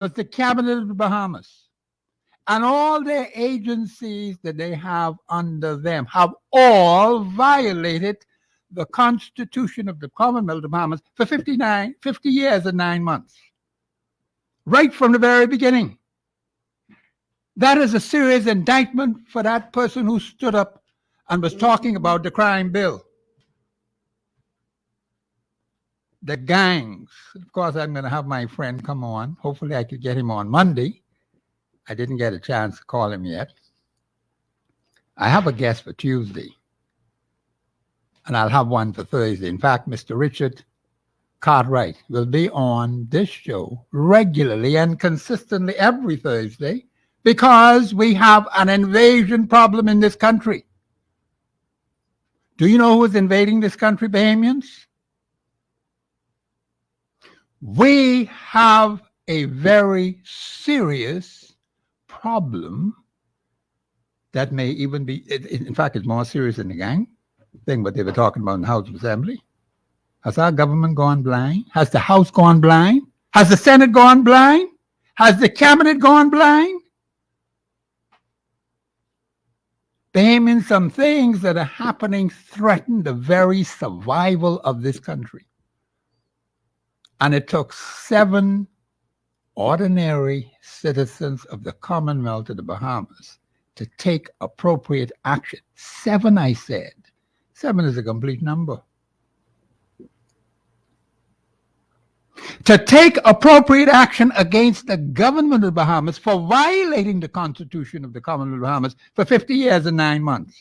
the Cabinet of the Bahamas, and all their agencies that they have under them have all violated the Constitution of the Commonwealth of the Bahamas for 50 years and 9 months, right from the very beginning. That is a serious indictment for that person who stood up and was talking about the crime bill. The gangs. Of course, I'm going to have my friend come on. Hopefully, I could get him on Monday. I didn't get a chance to call him yet. I have a guest for Tuesday, and I'll have one for Thursday. In fact, Mr. Richard Cartwright will be on this show regularly and consistently every Thursday, because we have an invasion problem in this country. Do you know who is invading this country, Bahamians? We have a very serious problem that may even be, in fact, it's more serious than the gang thing, what they were talking about in the House of Assembly. Has our government gone blind? Has the House gone blind? Has the Senate gone blind? Has the Cabinet gone blind? Bahamians, some things that are happening threaten the very survival of this country. And it took 7 ordinary citizens of the Commonwealth of the Bahamas to take appropriate action. 7, I said. 7 is a complete number. To take appropriate action against the government of the Bahamas for violating the Constitution of the Commonwealth of the Bahamas for 50 years and 9 months.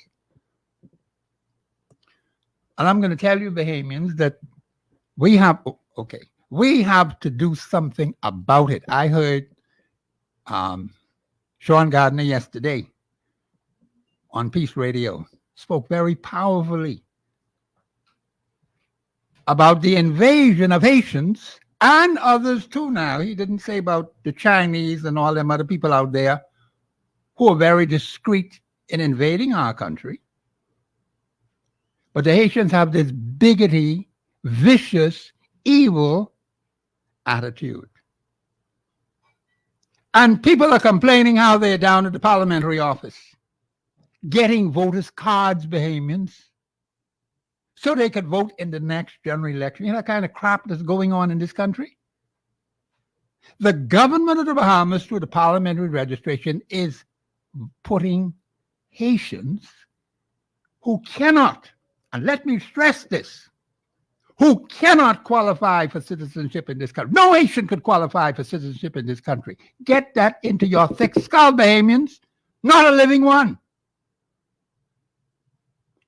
And I'm going to tell you, Bahamians, that we have to do something about it. I heard Sean Gardner yesterday on Peace Radio spoke very powerfully about the invasion of Haitians and others too now. He didn't say about the Chinese and all them other people out there who are very discreet in invading our country. But the Haitians have this bigoty, vicious, evil attitude. And people are complaining how they're down at the parliamentary office getting voters' cards, Bahamians, so they could vote in the next general election. You know that kind of crap that's going on in this country? The government of the Bahamas, through the parliamentary registration, is putting Haitians who cannot, and let me stress this, who cannot qualify for citizenship in this country. No Haitian could qualify for citizenship in this country. Get that into your thick skull, Bahamians. Not a living one.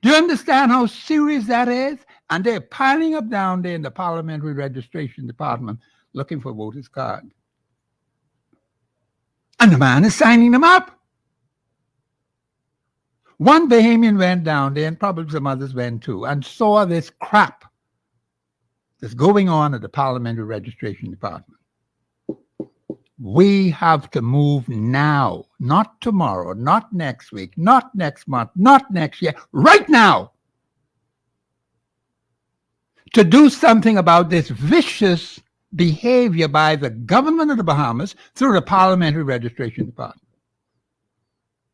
Do you understand how serious that is? And they're piling up down there in the parliamentary registration department looking for voters' card. And the man is signing them up. One Bahamian went down there, and probably some others went too, and saw this crap that's going on at the parliamentary registration department. We have to move now, not tomorrow, not next week, not next month, not next year, right now, to do something about this vicious behavior by the government of the Bahamas through the parliamentary registration department.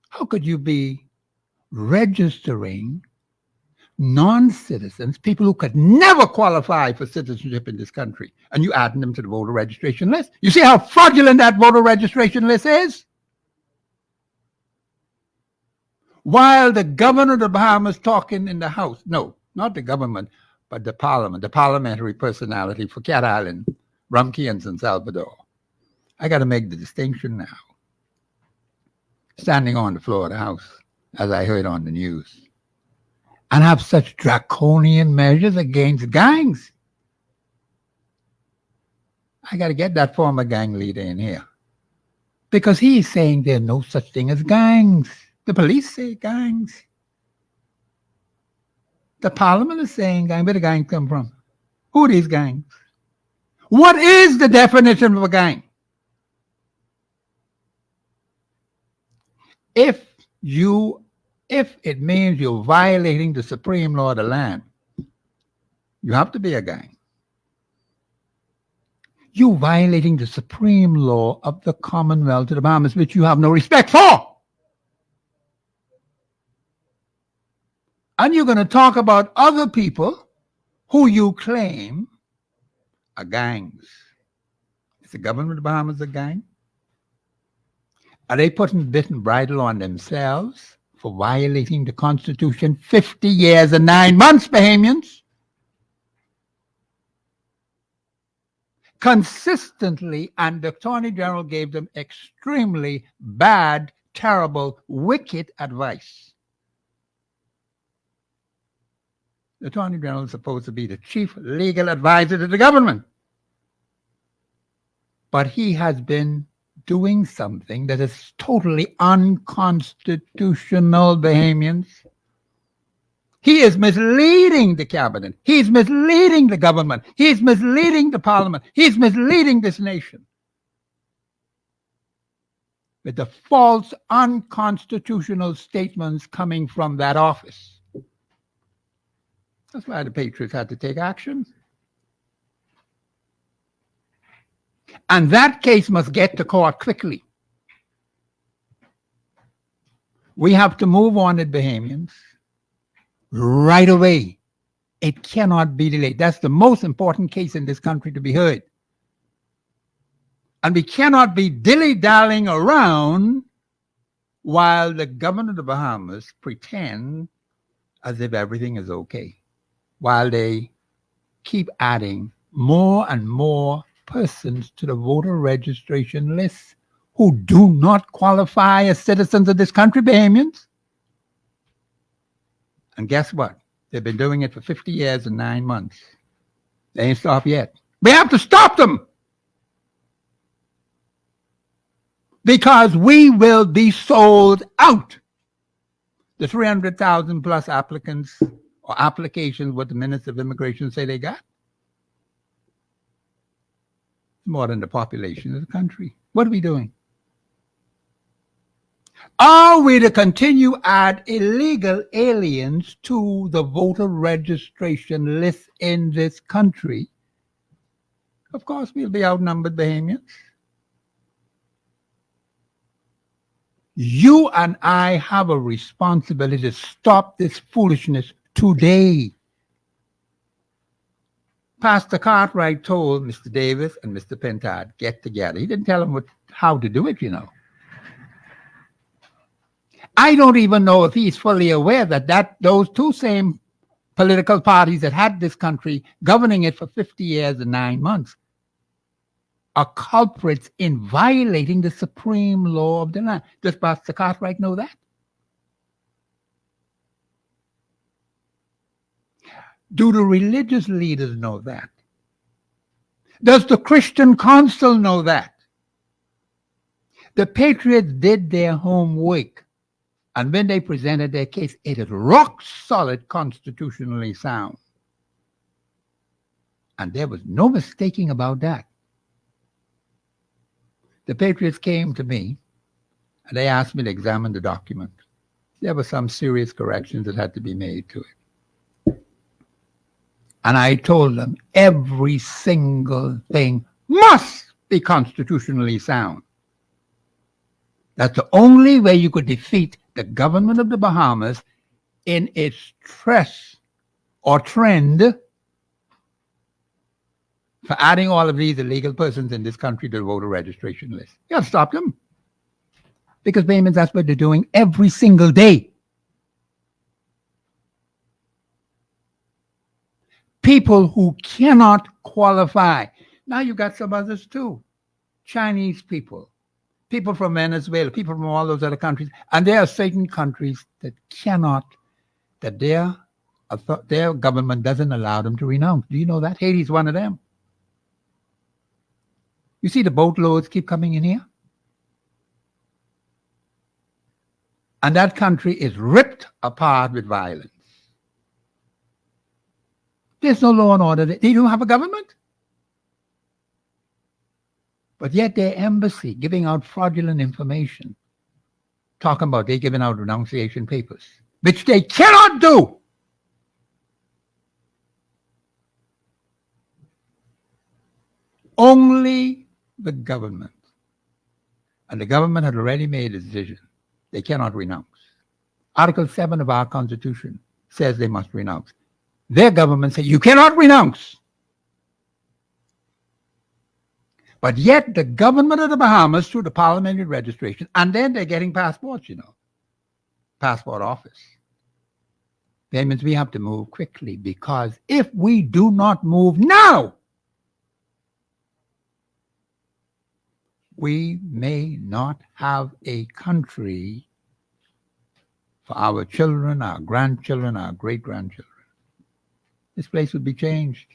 How could you be registering non-citizens, people who could never qualify for citizenship in this country, and you adding them to the voter registration list? You see how fraudulent that voter registration list is? While the governor of the Bahamas talking in the House, no, not the government, but the parliament, the parliamentary personality for Cat Island, Rumkey and San Salvador. I got to make the distinction now. Standing on the floor of the House, as I heard on the news, and have such draconian measures against gangs. I got to get that former gang leader in here, because he's saying there's no such thing as gangs. The police say gangs. The parliament is saying gangs. Where do gangs come from? Who are these gangs? What is the definition of a gang? If it means you're violating the supreme law of the land, you have to be a gang. You violating the supreme law of the Commonwealth of the Bahamas, which you have no respect for. And you're going to talk about other people who you claim are gangs. Is the government of the Bahamas a gang? Are they putting bit and bridle on themselves for violating the Constitution 50 years and 9 months, Bahamians? Consistently, and the Attorney General gave them extremely bad, terrible, wicked advice. The Attorney General is supposed to be the chief legal advisor to the government. But he has been doing something that is totally unconstitutional, Bahamians. He is misleading the cabinet. He's misleading the government. He's misleading the parliament. He's misleading this nation with the false, unconstitutional statements coming from that office. That's why the Patriots had to take action. And that case must get to court quickly. We have to move on it, Bahamians, right away. It cannot be delayed. That's the most important case in this country to be heard. And we cannot be dilly-dallying around while the government of the Bahamas pretend as if everything is okay, while they keep adding more and more persons to the voter registration list who do not qualify as citizens of this country, Bahamians. And guess what? They've been doing it for 50 years and 9 months. They ain't stopped yet. We have to stop them, because we will be sold out. The 300,000 plus applicants or applications what the Minister of Immigration say they got, more than the population of the country. What are we doing? Are we to continue add illegal aliens to the voter registration list in this country? Of course, we'll be outnumbered, Bahamians. You and I have a responsibility to stop this foolishness today. Pastor Cartwright told Mr. Davis and Mr. Pentard, get together. He didn't tell them how to do it, you know. I don't even know if he's fully aware that those two same political parties that had this country governing it for 50 years and 9 months are culprits in violating the supreme law of the land. Does Pastor Cartwright know that? Do the religious leaders know that? Does the Christian Council know that? The Patriots did their homework, and when they presented their case, it is rock solid, constitutionally sound. And there was no mistaking about that. The Patriots came to me, and they asked me to examine the document. There were some serious corrections that had to be made to it. And I told them every single thing must be constitutionally sound. That's the only way you could defeat the government of the Bahamas in its trend for adding all of these illegal persons in this country to the voter registration list. You got to stop them. Because, Bahamians, that's what they're doing every single day. People who cannot qualify. Now you got some others too. Chinese people, people from Venezuela, people from all those other countries. And there are certain countries that cannot, that their government doesn't allow them to renounce. Do you know that? Haiti is one of them. You see the boatloads keep coming in here? And that country is ripped apart with violence. There's no law and order. They don't have a government. But yet their embassy giving out fraudulent information, talking about they giving out renunciation papers, which they cannot do. Only the government. And the government had already made a decision. They cannot renounce. Article 7 of our Constitution says they must renounce. Their government said, you cannot renounce. But yet the government of the Bahamas, through the parliamentary registration, and then they're getting passports, passport office. That means we have to move quickly, because if we do not move now, we may not have a country for our children, our grandchildren, our great-grandchildren. This place would be changed.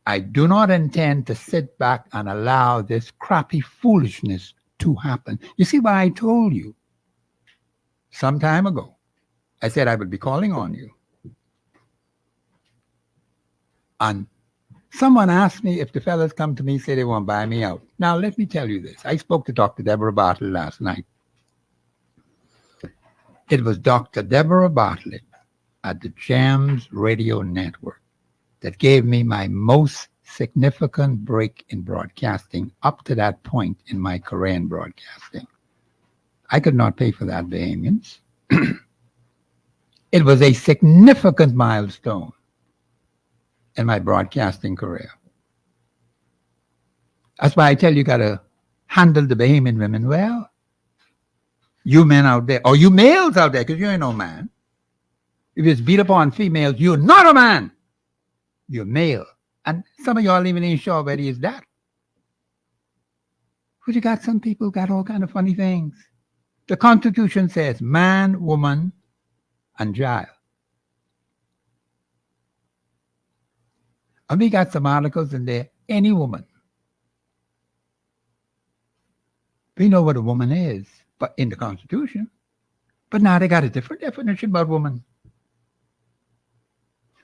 I do not intend to sit back and allow this crappy foolishness to happen. You see why I told you some time ago, I said I would be calling on you. And someone asked me if the fellas come to me, say they want to buy me out. Now, let me tell you this. I spoke to Dr. Deborah Bartlett last night. It was Dr. Deborah Bartlett at the Jams Radio Network that gave me my most significant break in broadcasting up to that point in my career in broadcasting. I could not pay for that, Bahamians. It was a significant milestone in my broadcasting career. That's why I tell you got to handle the Bahamian women well. You men out there, or you males out there, because you ain't no man. If it's beat up on females, you're not a man. You're male. And some of y'all even ain't sure whether it's that. But you got some people got all kind of funny things. The Constitution says man, woman, and child. And we got some articles in there, any woman. We know what a woman is, but in the Constitution. But now they got a different definition about woman.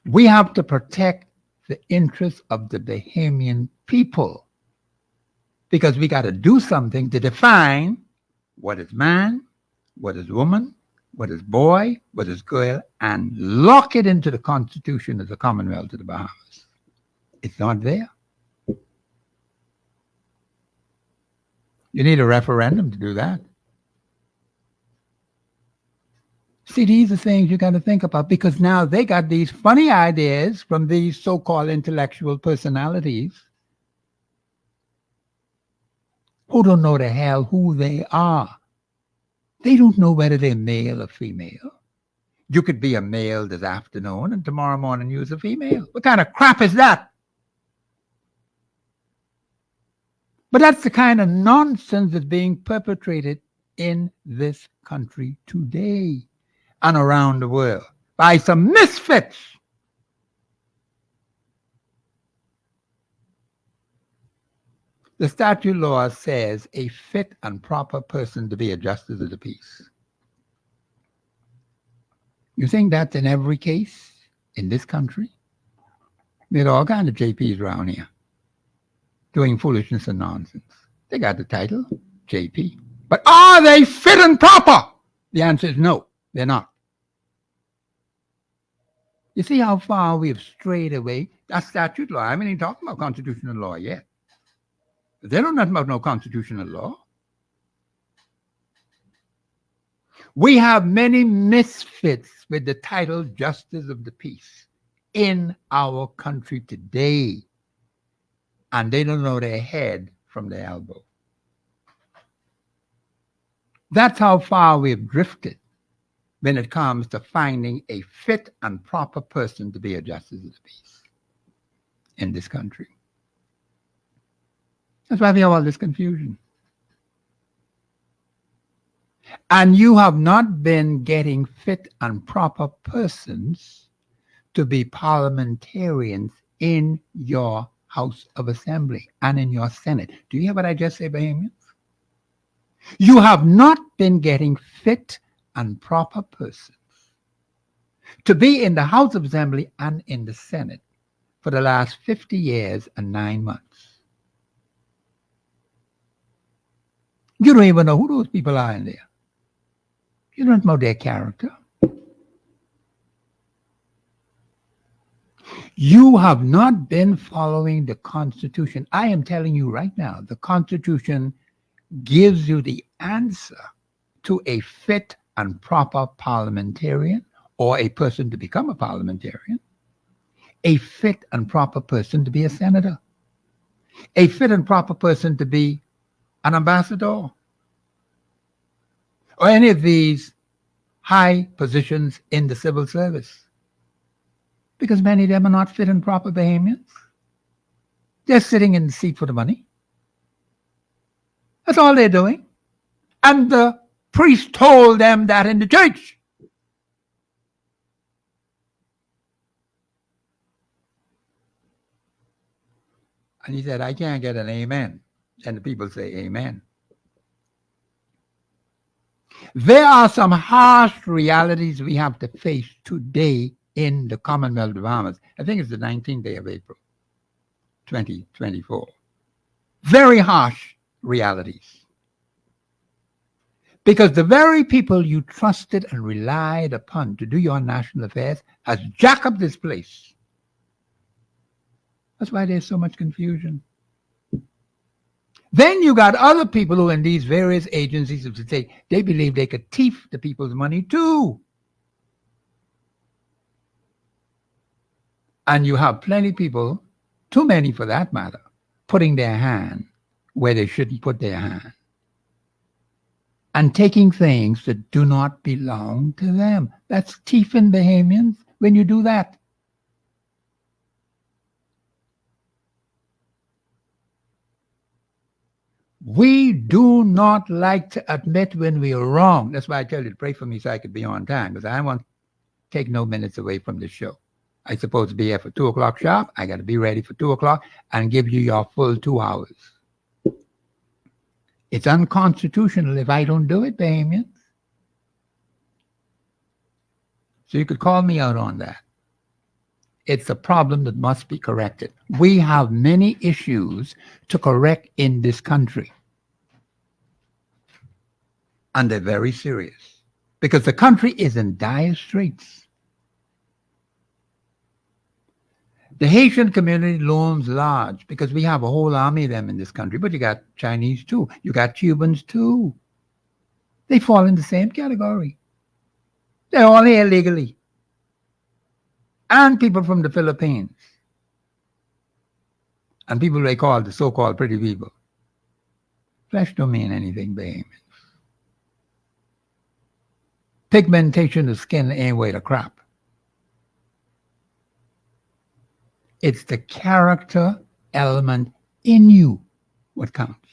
We have to protect the interests of the Bahamian people, because we got to do something to define what is man, what is woman, what is boy, what is girl, and lock it into the Constitution of the Commonwealth of the Bahamas. It's not there. You need a referendum to do that. See, these are things you got to think about, because now they got these funny ideas from these so-called intellectual personalities who don't know the hell who they are. They don't know whether they're male or female. You could be a male this afternoon and tomorrow morning you're a female. What kind of crap is that? But that's the kind of nonsense that's being perpetrated in this country today and around the world by some misfits. The statute law says a fit and proper person to be a justice of the peace. You think that's in every case in this country? There are all kinds of JPs around here doing foolishness and nonsense. They got the title, JP. But are they fit and proper? The answer is no, they're not. You see how far we have strayed away? That's statute law. I haven't even talking about constitutional law yet. They don't know nothing about no constitutional law. We have many misfits with the title Justice of the Peace in our country today. And they don't know their head from their elbow. That's how far we've drifted when it comes to finding a fit and proper person to be a justice of the peace in this country. That's why we have all this confusion. And you have not been getting fit and proper persons to be parliamentarians in your House of Assembly and in your Senate. Do you hear what I just said, Bahamians? You have not been getting fit and proper persons to be in the House of Assembly and in the Senate for the last 50 years and 9 months. You don't even know who those people are in there. You don't know their character. You have not been following the Constitution. I am telling you right now, the Constitution gives you the answer to a fit and proper parliamentarian or a person to become a parliamentarian, a fit and proper person to be a senator, a fit and proper person to be an ambassador, or any of these high positions in the civil service. Because many of them are not fit and proper Bahamians. They're sitting in the seat for the money. That's all they're doing. And the priest told them that in the church. And he said, I can't get an amen. And the people say, amen. There are some harsh realities we have to face today in the Commonwealth of the Bahamas. I think it's the 19th day of April, 2024. Very harsh realities. Because the very people you trusted and relied upon to do your national affairs has jacked up this place. That's why there's so much confusion. Then you got other people who in these various agencies of the state, they believe they could thief the people's money too. And you have plenty of people, too many for that matter, putting their hand where they shouldn't put their hand. And taking things that do not belong to them. That's thieving Bahamians when you do that. We do not like to admit when we are wrong. That's why I tell you to pray for me so I could be on time, because I won't take no minutes away from the show. I'm supposed to be here for 2 o'clock sharp. I got to be ready for 2 o'clock and give you your full 2 hours. It's unconstitutional if I don't do it, Bahamians. So you could call me out on that. It's a problem that must be corrected. We have many issues to correct in this country. And they're very serious. Because the country is in dire straits. The Haitian community looms large because we have a whole army of them in this country. But you got Chinese too. You got Cubans too. They fall in the same category. They're all here legally. And people from the Philippines. And people they call the so-called pretty people. Flesh don't mean anything, Bahamians. Pigmentation of skin ain't way to crap. It's the character element in you what counts.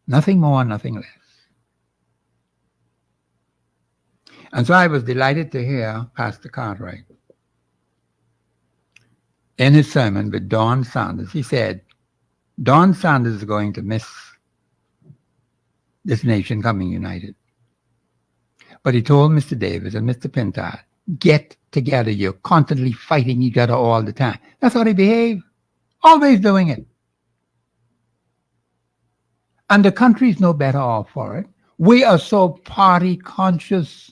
Nothing more, nothing less. And so I was delighted to hear Pastor Cartwright in his sermon with Don Sanders. He said, Don Sanders is going to miss this nation coming united. But he told Mr. Davis and Mr. Pintard, get together. You're constantly fighting each other all the time. That's how they behave. Always doing it. And the country's no better off for it. We are so party conscious.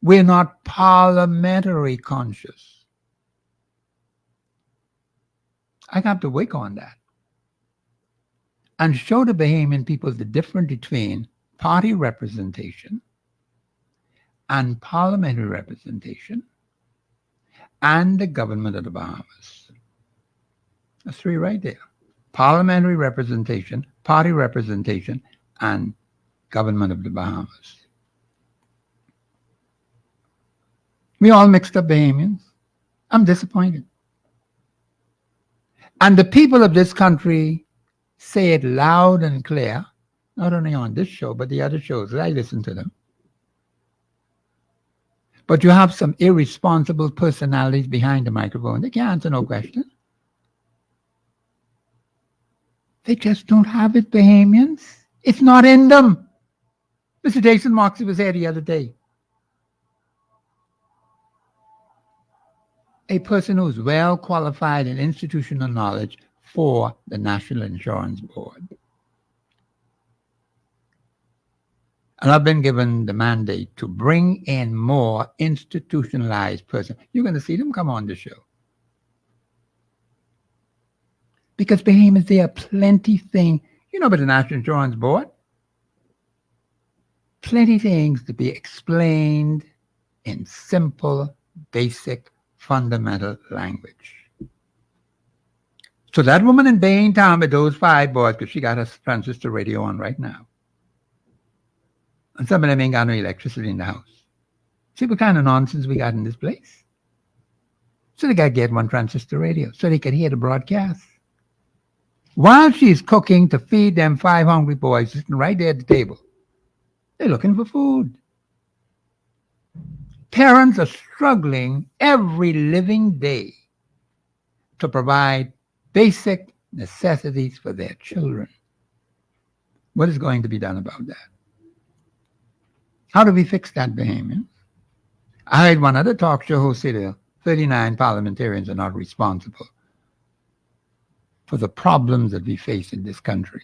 We're not parliamentary conscious. I have to work on that. And show the Bahamian people the difference between party representation and parliamentary representation and the government of the Bahamas. That's three right there. Parliamentary representation, party representation, and government of the Bahamas. We all mixed up Bahamians. I'm disappointed. And the people of this country say it loud and clear, not only on this show, but the other shows. I listen to them. But you have some irresponsible personalities behind the microphone. They can't answer no question. They just don't have it, Bahamians. It's not in them. Mr. Jason Moxley was here the other day. A person who's well qualified in institutional knowledge for the National Insurance Board. And I've been given the mandate to bring in more institutionalized persons. You're going to see them come on the show. Because Bahamians, there are plenty things, about the National Insurance Board, plenty things to be explained in simple, basic, fundamental language. So that woman in Bain Town with those 5 boys, because she got her transistor radio on right now. And some of them ain't got no electricity in the house. See what kind of nonsense we got in this place? So they got to get one transistor radio so they could hear the broadcast. While she's cooking to feed them 5 hungry boys sitting right there at the table, they're looking for food. Parents are struggling every living day to provide basic necessities for their children. What is going to be done about that? How do we fix that, Bahamians? I heard one other talk show host say that 39 parliamentarians are not responsible for the problems that we face in this country.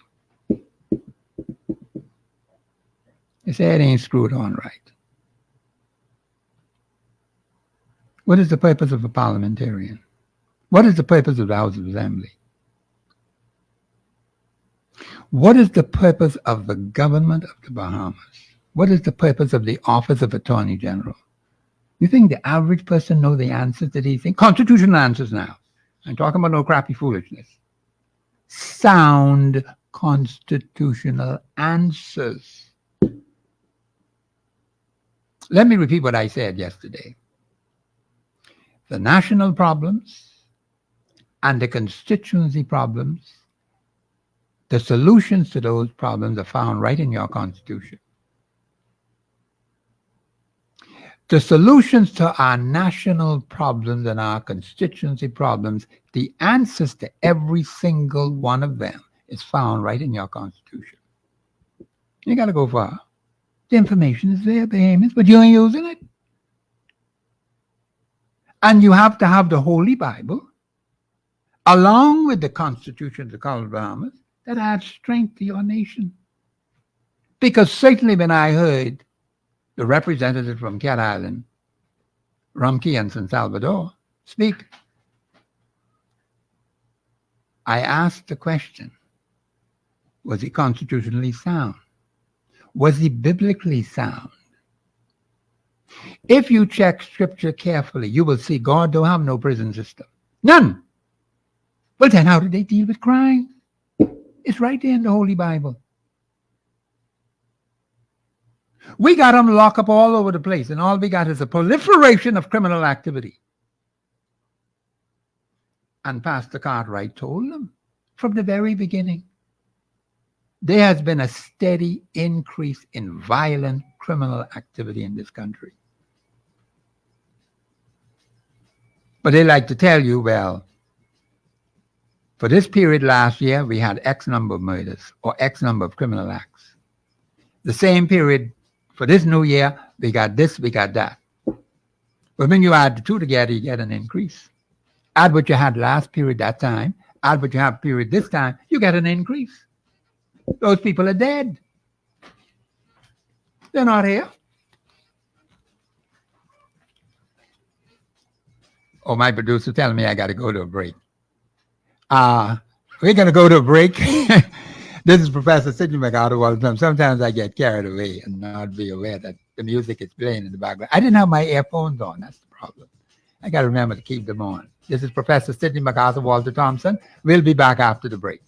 They say it ain't screwed on right. What is the purpose of a parliamentarian? What is the purpose of the House of Assembly? What is the purpose of the government of the Bahamas? What is the purpose of the Office of Attorney General? You think the average person knows the answers to these things? Constitutional answers now. I'm talking about no crappy foolishness. Sound constitutional answers. Let me repeat what I said yesterday. The national problems and the constituency problems, the solutions to those problems are found right in your Constitution. The solutions to our national problems and our constituency problems, the answers to every single one of them is found right in your Constitution. You got to go far. The information is there, Bahamians, but you ain't using it. And you have to have the Holy Bible along with the Constitution of the Colony of Bahamas that adds strength to your nation. Because certainly when I heard the representative from Cat Island, Rumkey and San Salvador, speak, I asked the question, was he constitutionally sound? Was he biblically sound? If you check scripture carefully, you will see God don't have no prison system. None. Well, then how do they deal with crime? It's right there in the Holy Bible. We got them locked up all over the place, and all we got is a proliferation of criminal activity. And Pastor Cartwright told them from the very beginning, there has been a steady increase in violent criminal activity in this country. But they like to tell you, well, for this period last year, we had X number of murders or X number of criminal acts. The same period for this new year, we got this, we got that. But when you add the two together, you get an increase. Add what you had last period that time, add what you have period this time, you get an increase. Those people are dead. They're not here. Oh, my producer telling me I got to go to a break. We're going to go to a break. This is Professor Sidney MacArthur all the time. Sometimes I get carried away and not be aware that the music is playing in the background. I didn't have my earphones on. That's the problem. I got to remember to keep them on. This is Professor Sidney MacArthur, Walter Thompson. We'll be back after the break.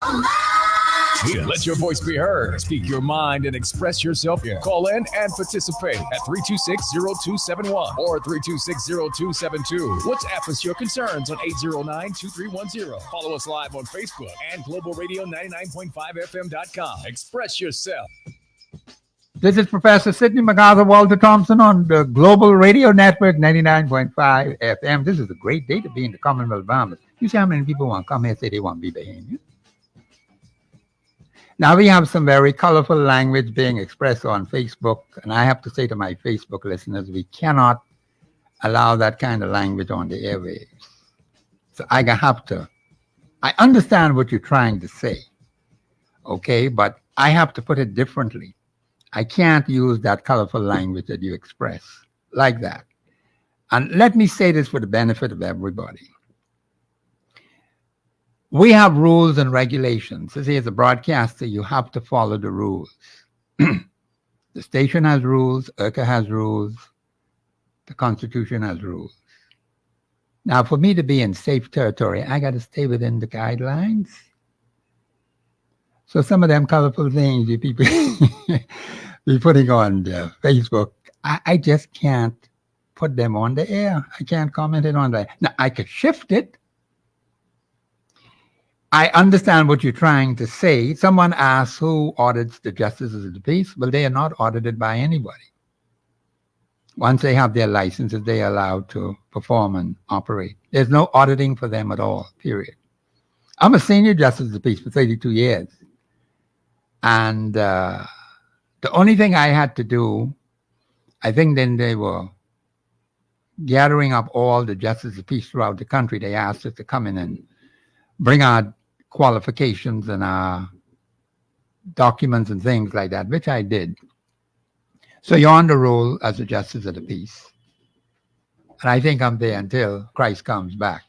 Let your voice be heard. Speak your mind and express yourself. Call in and participate at 326-0271 or 326-0272. WhatsApp us your concerns on 809-2310. Follow us live on Facebook and globalradio99.5fm.com. Express yourself. This is Professor Sidney MacArthur Walter Thompson on the Global Radio Network 99.5 FM. This is a great day to be in the Commonwealth of Bahamas. You see how many people want to come here and say they want to be Bahamian? Now we have some very colorful language being expressed on Facebook, and I have to say to my Facebook listeners, we cannot allow that kind of language on the airwaves. So I understand what you're trying to say, okay, but I have to put it differently. I can't use that colorful language that you express like that. And let me say this for the benefit of everybody. We have rules and regulations. As a broadcaster, you have to follow the rules. The station has rules, IRCA has rules, the Constitution has rules. Now, for me to be in safe territory, I got to stay within the guidelines. So some of them colorful things you people be putting on Facebook, I just can't put them on the air. I can't comment it on that. Now, I could shift it. I understand what you're trying to say. Someone asks who audits the justices of the peace. Well, they are not audited by anybody. Once they have their licenses, they are allowed to perform and operate. There's no auditing for them at all, period. I'm a senior justice of the peace for 32 years. And the only thing I had to do, I think then they were gathering up all the justices of peace throughout the country. They asked us to come in and bring our qualifications and our documents and things like that, which I did. So you're on the roll as a justice of the peace. And I think I'm there until Christ comes back.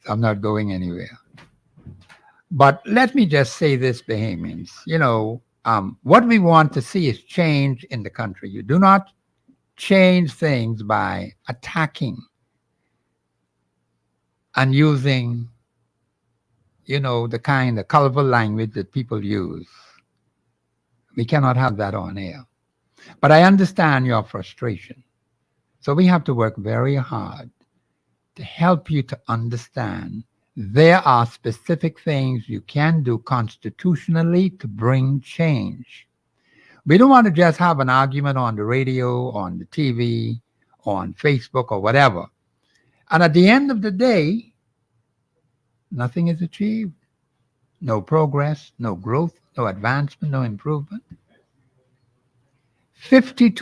I'm not going anywhere. But let me just say this, Bahamians. What we want to see is change in the country. You do not change things by attacking and using the kind of colorful language that people use. We cannot have that on air. But I understand your frustration. So we have to work very hard to help you to understand there are specific things you can do constitutionally to bring change. We don't want to just have an argument on the radio, on the TV, on Facebook, or whatever. And at the end of the day, nothing is achieved. No progress, no growth, no advancement, no improvement. 50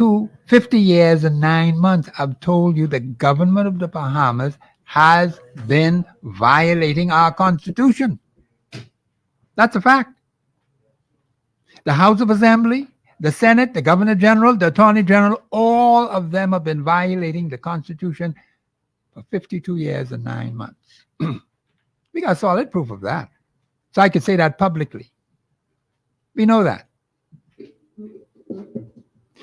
years and 9 months, I've told you the government of the Bahamas has been violating our Constitution. That's a fact. The House of Assembly, the Senate, the Governor General, the Attorney General, all of them have been violating the Constitution for 52 years and 9 months. We got solid proof of that. So I could say that publicly. We know that.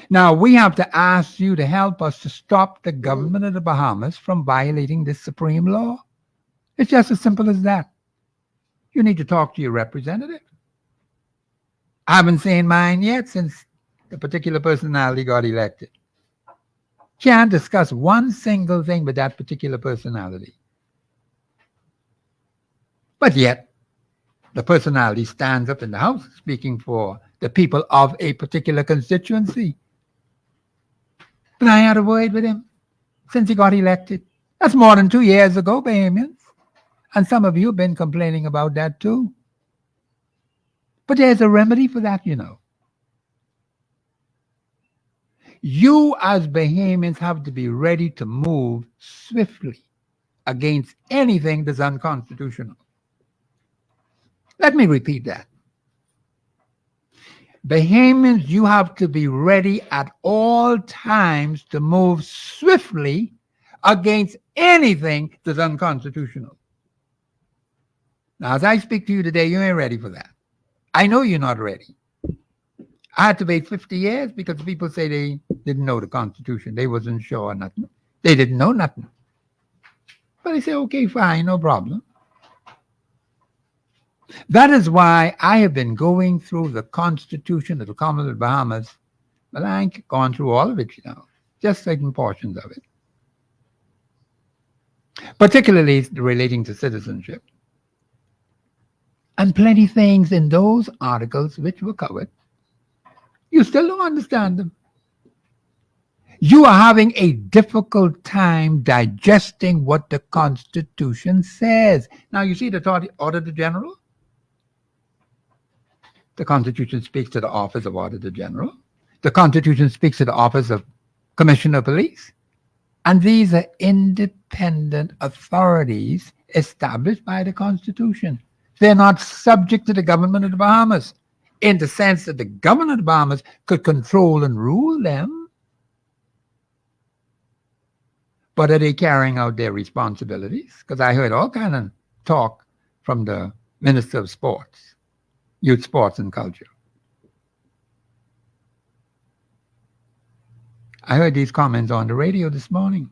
Now, we have to ask you to help us to stop the government of the Bahamas from violating this supreme law. It's just as simple as that. You need to talk to your representative. I haven't seen mine yet since the particular personality got elected. Can't discuss one single thing with that particular personality. But yet, the personality stands up in the House speaking for the people of a particular constituency. And I had a word with him since he got elected. That's more than 2 years ago, Bahamians. And some of you have been complaining about that too. But there's a remedy for that, You as Bahamians have to be ready to move swiftly against anything that's unconstitutional. Let me repeat that. Bahamians, you have to be ready at all times to move swiftly against anything that's unconstitutional. Now, as I speak to you today, you ain't ready for that. I know you're not ready. I had to wait 50 years because people say they didn't know the Constitution. They wasn't sure or nothing. They didn't know nothing. But I say, okay, fine, no problem. That is why I have been going through the Constitution of the Commonwealth of Bahamas, but I ain't gone through all of it, just certain portions of it, particularly relating to citizenship. And plenty things in those articles which were covered, you still don't understand them. You are having a difficult time digesting what the Constitution says. Now, you see the Auditor General? The Constitution speaks to the Office of Auditor General. The Constitution speaks to the Office of Commissioner of Police. And these are independent authorities established by the Constitution. They're not subject to the government of the Bahamas in the sense that the government of the Bahamas could control and rule them. But are they carrying out their responsibilities? Because I heard all kind of talk from the Minister of Sports, Youth, Sports, and Culture. I heard these comments on the radio this morning,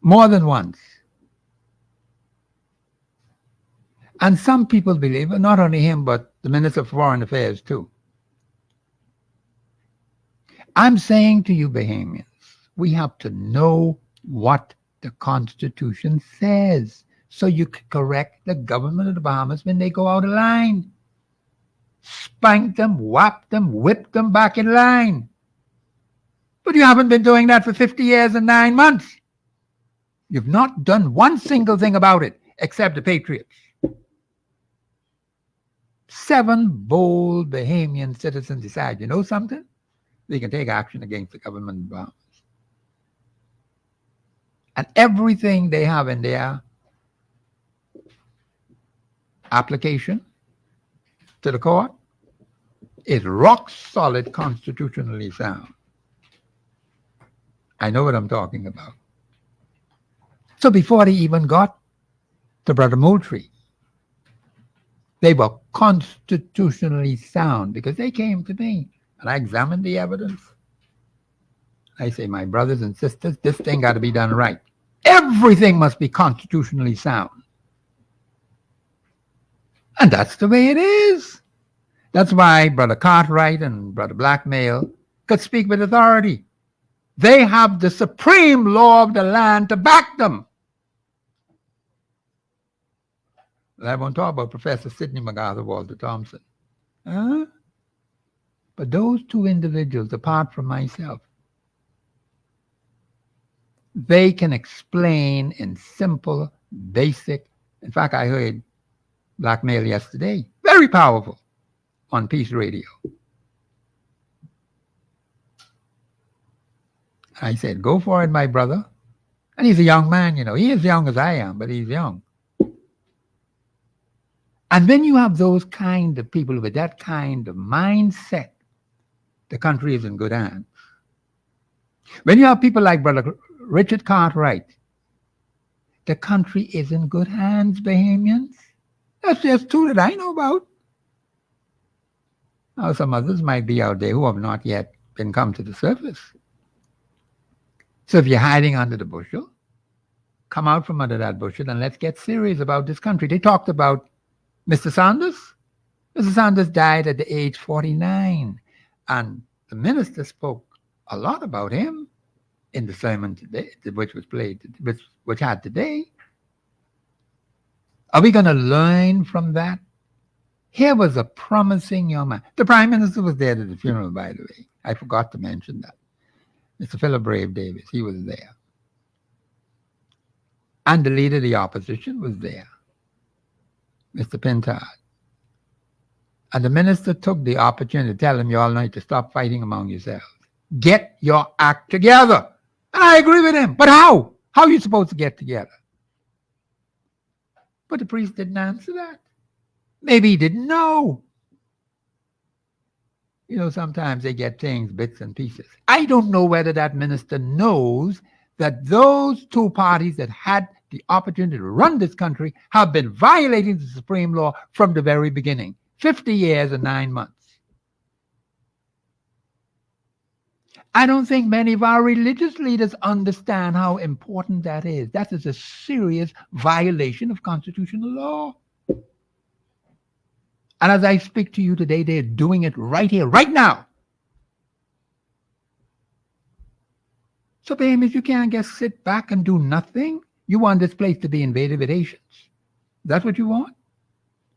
more than once. And some people believe, not only him, but the Minister of Foreign Affairs too. I'm saying to you, Bahamians, we have to know what the Constitution says so you can correct the government of the Bahamas when they go out of line. Spank them, whap them, whip them back in line. But you haven't been doing that for 50 years and 9 months. You've not done one single thing about it except the Patriots. 7 bold Bahamian citizens decide, you know something? They can take action against the government of the Bahamas. And everything they have in their application to the court is rock solid, constitutionally sound. I know what I'm talking about. So before they even got to Brother Moultrie, they were constitutionally sound because they came to me and I examined the evidence. I say, my brothers and sisters, this thing got to be done right. Everything must be constitutionally sound. And that's the way it is. That's why Brother Cartwright and Brother Blackmail could speak with authority. They have the supreme law of the land to back them. I won't talk about Professor Sidney MacArthur, Walter Thompson. But those 2 individuals, apart from myself, they can explain in simple, basic. In fact, I heard Blackmail yesterday, very powerful, on Peace Radio. I said, go for it, my brother. And he's a young man, He is young as I am, but he's young. And when you have those kind of people with that kind of mindset, the country is in good hands. When you have people like Brother Richard Cartwright, the country is in good hands, Bahamians. That's just 2 that I know about. Now, some others might be out there who have not yet been come to the surface. So if you're hiding under the bushel, come out from under that bushel and let's get serious about this country. They talked about Mr. Sanders. Mr. Sanders died at the age 49. And the minister spoke a lot about him in the sermon today, which was played, which had today. Are we going to learn from that? Here was a promising young man. The Prime Minister was there at the funeral, by the way. I forgot to mention that. Mr. Philip Brave Davis, he was there. And the leader of the opposition was there, Mr. Pintard. And the minister took the opportunity to tell him, you all need to stop fighting among yourselves. Get your act together. And I agree with him. But how? How are you supposed to get together? But the priest didn't answer that. Maybe he didn't know. Sometimes they get things, bits and pieces. I don't know whether that minister knows that those 2 parties that had the opportunity to run this country have been violating the supreme law from the very beginning. 50 years and 9 months. I don't think many of our religious leaders understand how important that is. That is a serious violation of constitutional law. And as I speak to you today, they're doing it right here, right now. So, Bahamians, you can't just sit back and do nothing. You want this place to be invaded with Haitians. That's what you want?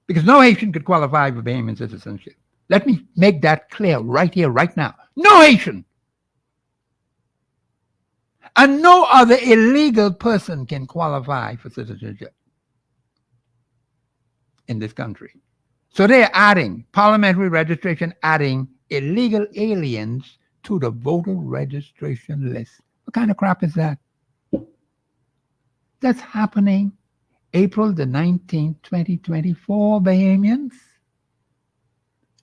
Because no Haitian could qualify for Bahamian citizenship. Let me make that clear right here, right now. No Haitian. And no other illegal person can qualify for citizenship in this country. So they're adding parliamentary registration, adding illegal aliens to the voter registration list. What kind of crap is that? That's happening April the 19th, 2024, Bahamians.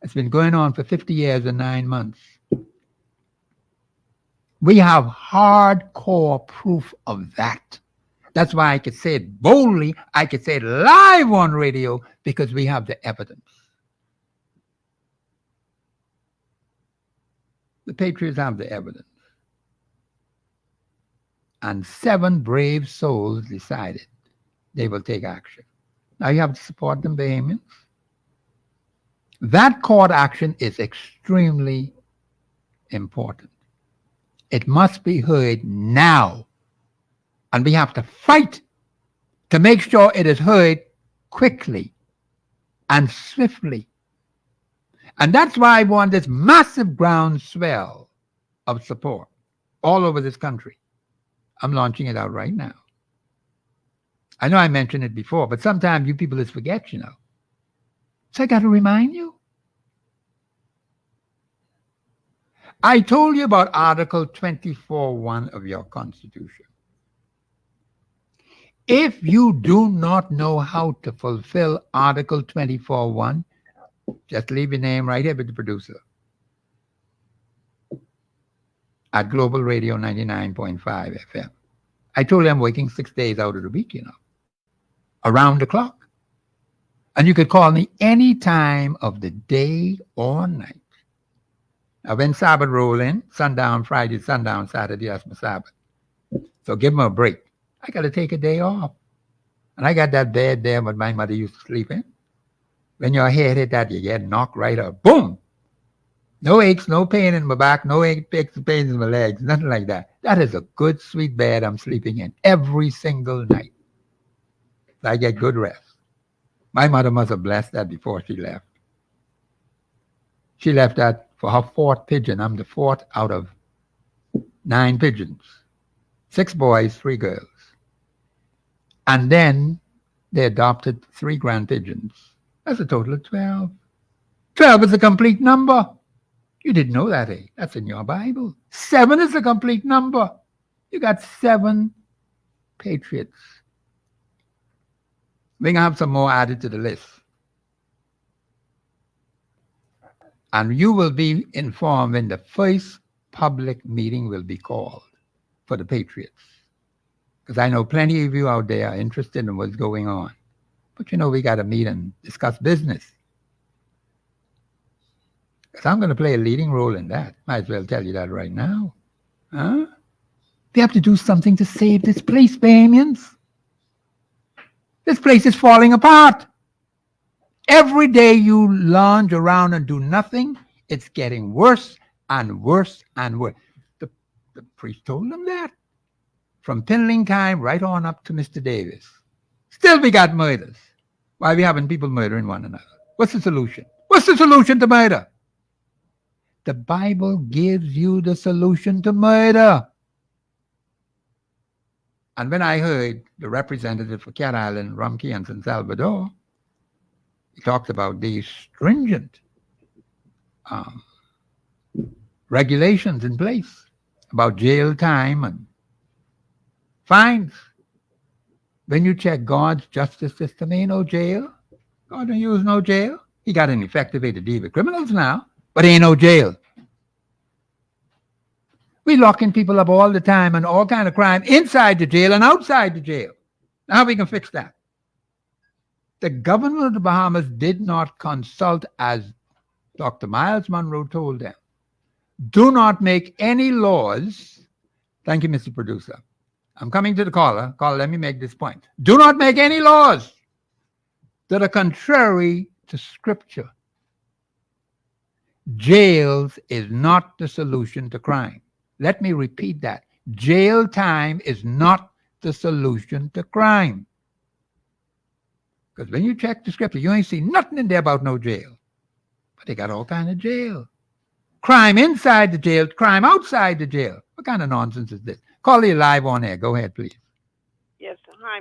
It's been going on for 50 years and 9 months. We have hardcore proof of that. That's why I could say it boldly. I could say it live on radio because we have the evidence. The Patriots have the evidence. And 7 brave souls decided they will take action. Now you have to support them, Bahamians. That court action is extremely important. It must be heard now. And we have to fight to make sure it is heard quickly and swiftly. And that's why I want this massive groundswell of support all over this country. I'm launching it out right now. I know I mentioned it before, but sometimes you people just forget, you know. So I got to remind you. I told you about Article 24.1 of your Constitution. If you do not know how to fulfill Article 24.1, just leave your name right here with the producer at Global Radio 99.5 FM. I told you I'm working 6 days out of the week, you know, around the clock. And you could call me any time of the day or night. Now, when Sabbath roll in, sundown Friday, sundown Saturday, that's my Sabbath. So give them a break. I got to take a day off. And I got that bed there what my mother used to sleep in. When your head hit that, you get knocked right up. Boom! No aches, no pain in my back, no aches, pains in my legs, nothing like that. That is a good, sweet bed I'm sleeping in every single night. I get good rest. My mother must have blessed that before she left. She left that for her 4th pigeon. I'm the 4th out of 9 pigeons. 6 boys, 3 girls. And then they adopted 3 grand pigeons. That's a total of 12. 12 is a complete number. You didn't know that, eh? That's in your Bible. 7 is a complete number. You got 7 patriots. We're going to have some more added to the list. And you will be informed when the first public meeting will be called for the Patriots. Because I know plenty of you out there are interested in what's going on. But you know, we got to meet and discuss business. Because I'm going to play a leading role in that. Might as well tell you that right now. Huh? We have to do something to save this place, Bahamians. This place is falling apart. Every day you lounge around and do nothing, it's getting worse and worse and worse. The priest told them that. From Pinling right on up to Mr. Davis. Still we got murders. Why are we having people murdering one another? What's the solution? What's the solution to murder? The Bible gives you the solution to murder. And when I heard the representative for Cat Island, Rumkey, and San Salvador, he talked about these stringent regulations in place about jail time and fines. When you check God's justice system, ain't no jail. God don't use no jail. He got an effective way to deal with criminals now, but ain't no jail. We locking people up all the time and all kind of crime inside the jail and outside the jail. Now how we can fix that? The government of the Bahamas did not consult, as Dr. Miles Monroe told them. Do not make any laws. Thank you, Mr. Producer. I'm coming to the caller. Caller, let me make this point. Do not make any laws that are contrary to Scripture. Jails is not the solution to crime. Let me repeat that. Jail time is not the solution to crime. Because when you check the Scripture, you ain't see nothing in there about no jail. But they got all kind of jail. Crime inside the jail, crime outside the jail. What kind of nonsense is this? Call you live on air. Go ahead, please. Yes. Hi,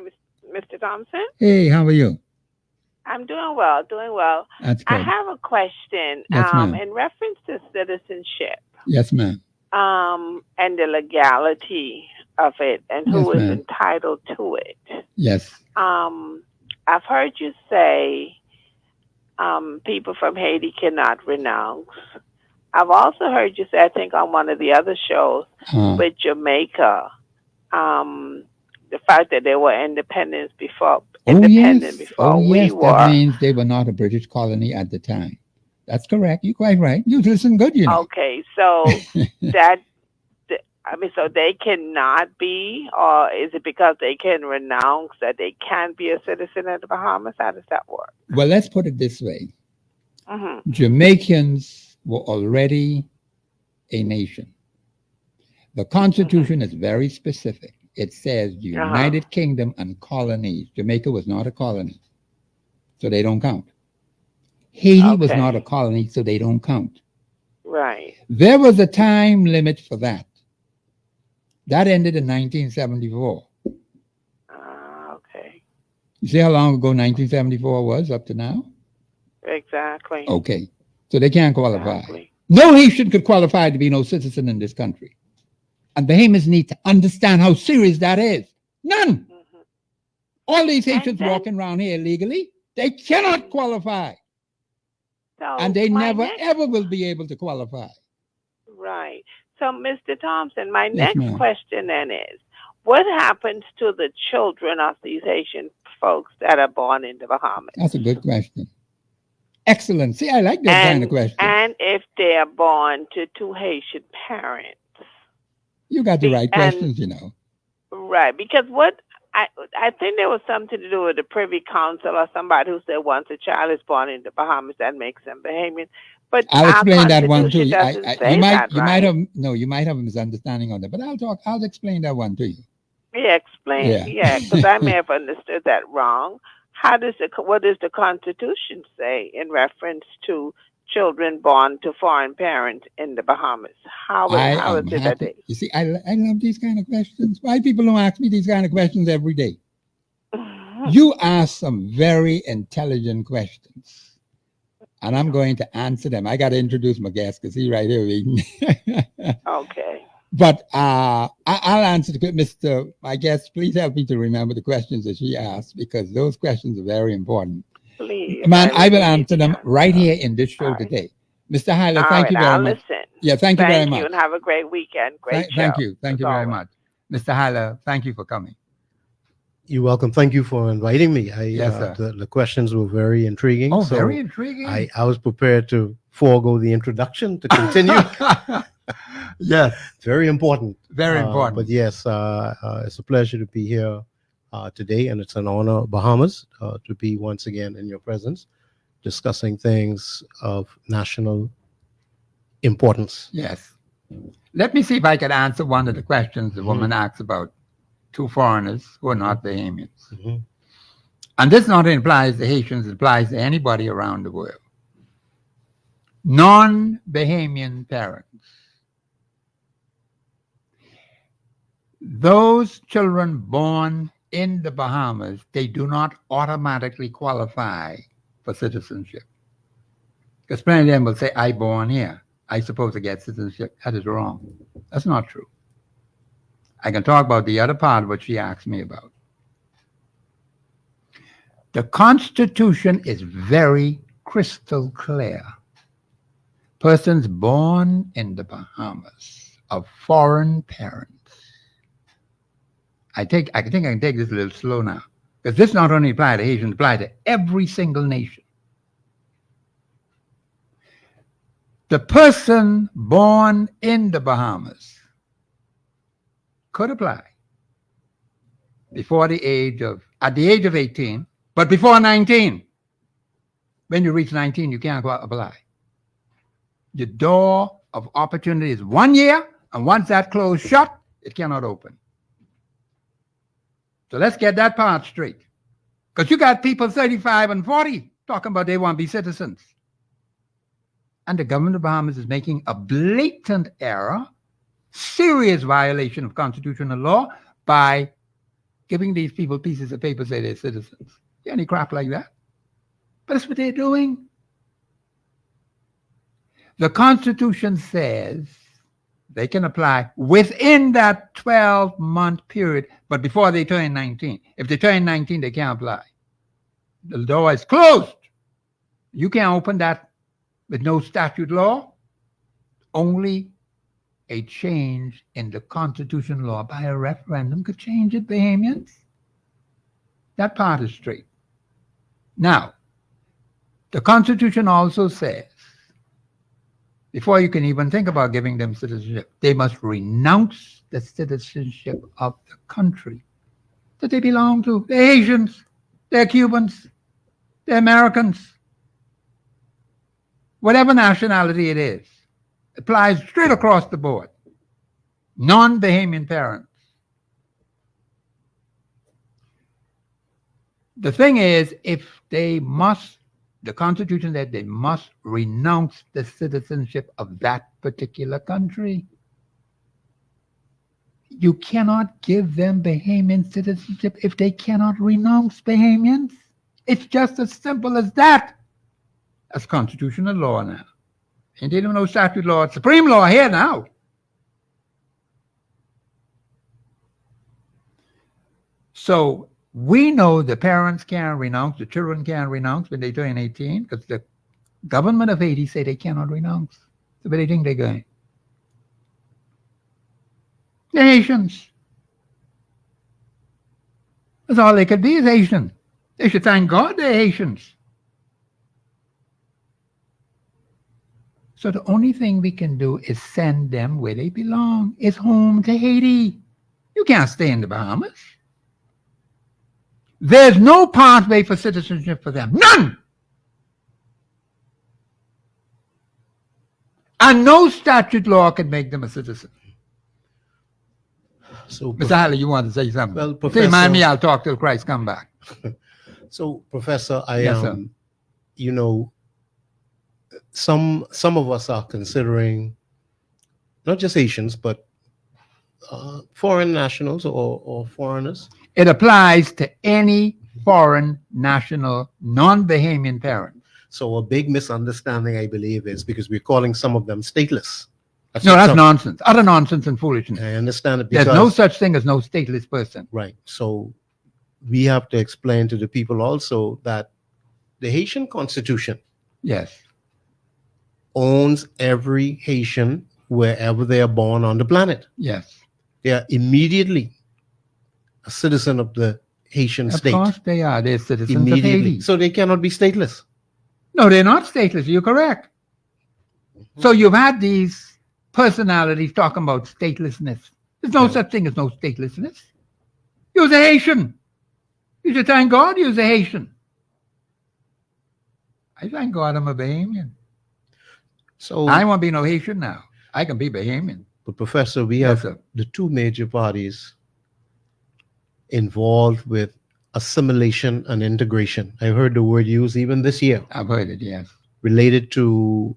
Mr. Thompson. Hey, how are you? I'm doing well, doing well. That's I good. have a question Yes, ma'am. in reference to citizenship Yes, ma'am. and the legality of it and who Yes, is ma'am. entitled to it. Yes. I've heard you say people from Haiti cannot renounce. I've also heard you say, I think on one of the other shows, with Jamaica, the fact that they were independent before we were. That means they were not a British colony at the time. That's correct. You're quite right. You listen good, you know. Okay, so so they cannot be, or is it because they can renounce that they can be a citizen of the Bahamas? How does that work? Well, let's put it this way. Mm-hmm. Jamaicans were already a nation. The Constitution is very specific. It says the United Kingdom and colonies. Jamaica was not a colony, so they don't count. Haiti was not a colony, so they don't count. Right. There was a time limit for that. That ended in 1974. Okay. You see how long ago 1974 was up to now? Exactly. Okay. So they can't qualify. Exactly. No Haitian could qualify to be no citizen in this country. And Bahamians need to understand how serious that is. None. Mm-hmm. All these Haitians walking around here illegally, they cannot qualify. So and they never, ever will be able to qualify. Right. So, Mr. Thompson, my Yes, next ma'am. question then is, what happens to the children of these Haitian folks that are born in the Bahamas? That's a good question. Excellent. See, I like that kind of question. And if they are born to two Haitian parents? You got the right questions, you know. Right, because what I think there was something to do with the Privy Council or somebody who said once a child is born in the Bahamas, that makes them Bahamian. But I'll explain that one to you. You might have a misunderstanding on that, but I'll explain that one to you. Yeah, explain. Yeah, because I may have understood that wrong. What does the Constitution say in reference to children born to foreign parents in the Bahamas? How is it that they? You see, I love these kind of questions. Why people don't ask me these kind of questions every day? You ask some very intelligent questions, and I'm going to answer them. I got to introduce my guest because he's right here reading. Okay. But I'll answer my guest. Please help me to remember the questions that she asked because those questions are very important. Please. Man, I will answer them right here in this show today. Mr. Hyler, thank you very much. Listen. Yeah, thank you very much. Thank you and have a great weekend. Great show. Thank you. Thank you very much. Mr. Hyler, thank you for coming. You're welcome. Thank you for inviting me. Yes, sir. The questions were very intriguing. Oh, very intriguing. I was prepared to forego the introduction to continue. Yes. Very important. Very important. But yes, it's a pleasure to be here today, and it's an honor, Bahamas, to be once again in your presence, discussing things of national importance. Yes. Let me see if I can answer one of the questions the woman asked about two foreigners who are not Bahamians. Mm-hmm. And this not implies the Haitians, it applies to anybody around the world. Non-Bahamian parents. Those children born in the Bahamas, they do not automatically qualify for citizenship. Because plenty of them will say, I born here. I supposed to get citizenship. That is wrong. That's not true. I can talk about the other part of what she asked me about. The Constitution is very crystal clear. Persons born in the Bahamas of foreign parents. I think I can take this a little slow now. Because this not only applies to Haitians, it applies to every single nation. The person born in the Bahamas could apply at the age of 18, but before 19. When you reach 19, you can't go out and apply. The door of opportunity is 1 year, and once that closed shut, it cannot open. So let's get that part straight. Because you got people 35 and 40 talking about they want to be citizens. And the government of Bahamas is making a blatant error, serious violation of constitutional law by giving these people pieces of paper say they're citizens. Any crap like that? But that's what they're doing. The Constitution says they can apply within that 12-month period, but before they turn 19. If they turn 19, they can't apply. The door is closed. You can't open that with no statute law. Only a change in the Constitution law by a referendum could change it, Bahamians. That part is straight. Now, the Constitution also says, before you can even think about giving them citizenship, they must renounce the citizenship of the country that they belong to. They're Asians, they're Cubans, they're Americans. Whatever nationality it is, applies straight across the board. Non-Bahamian parents. The thing is, if they must, the Constitution said they must renounce the citizenship of that particular country. You cannot give them Bahamian citizenship if they cannot renounce Bahamians. It's just as simple as that. That's constitutional law now. And they don't know statute law. It's supreme law here now. So we know the parents can renounce, the children can renounce when they turn 18, because the government of Haiti say they cannot renounce. So where do they think they're going? They're Haitians. That's all they could be is Haitian. They should thank God they're Haitians. So the only thing we can do is send them where they belong. It's home to Haiti. You can't stay in the Bahamas. There's no pathway for citizenship for them. None! And no statute law can make them a citizen. So, Mr. Halley, you want to say something? Well, Say, Professor, mind me, I'll talk till Christ come back. So, Professor, Yes, sir. You know, some of us are considering not just Asians, but foreign nationals or foreigners. It applies to any foreign national, non-Bahamian parent. So a big misunderstanding, I believe, is because we're calling some of them stateless. No, that's nonsense. Utter nonsense and foolishness. I understand it because There's no such thing as no stateless person. right. So we have to explain to the people also that the Haitian Constitution Yes. owns every Haitian wherever they are born on the planet. Yes. They are immediately a citizen of the Haitian state. Of course they are. They're citizens of Immediately. Haiti. So they cannot be stateless. No, they're not stateless. You're correct. So you've had these personalities talking about statelessness. There's no such thing as no statelessness. You're a Haitian. You should thank God you're a Haitian. I thank God I'm a Bahamian. So I won't be no Haitian now. I can be Bahamian. but Professor, we Yes, have sir. the two major parties involved with assimilation and integration. I heard the word used even this year I've heard it, yes. related to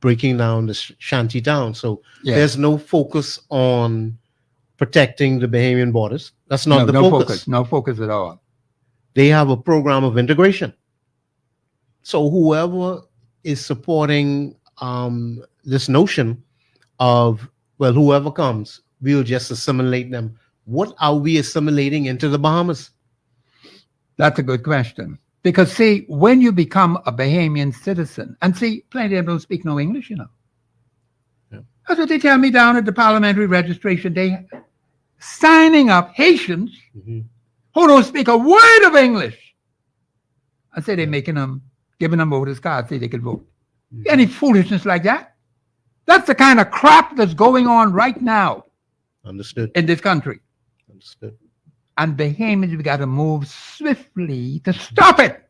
breaking down the shanty town. So Yes. there's no focus on protecting the Bahamian borders. That's not the no focus. No focus at all. They have a program of integration. So whoever is supporting this notion of, well, whoever comes, we'll just assimilate them. What are we assimilating into the Bahamas? That's a good question. Because, see, when you become a Bahamian citizen, and see, plenty of them don't speak no English, you know. Yeah. That's what they tell me down at the parliamentary registration day. Signing up Haitians Mhm. who don't speak a word of English. I say they're making them, giving them voters cards, say they can vote. Any foolishness like that? That's the kind of crap that's going on right now Understood. in this country. Understood. And Bahamians, we got to move swiftly to stop it.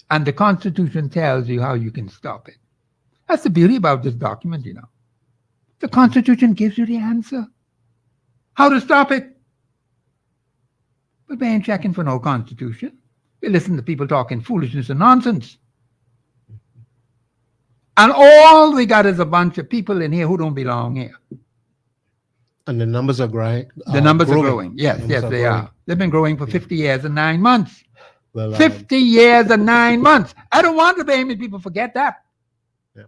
And the Constitution tells you how you can stop it. That's the beauty about this document, you know. The Constitution gives you the answer. How to stop it. But we ain't checking for no Constitution. We listen to people talking foolishness and nonsense. And all we got is a bunch of people in here who don't belong here. And the numbers are growing. The numbers are growing. Yes, Numbers are they growing. are. They've been growing for 50 years and 9 months. Well, 50 years and 9 months. I don't want the Bahamian people to forget that. Yeah.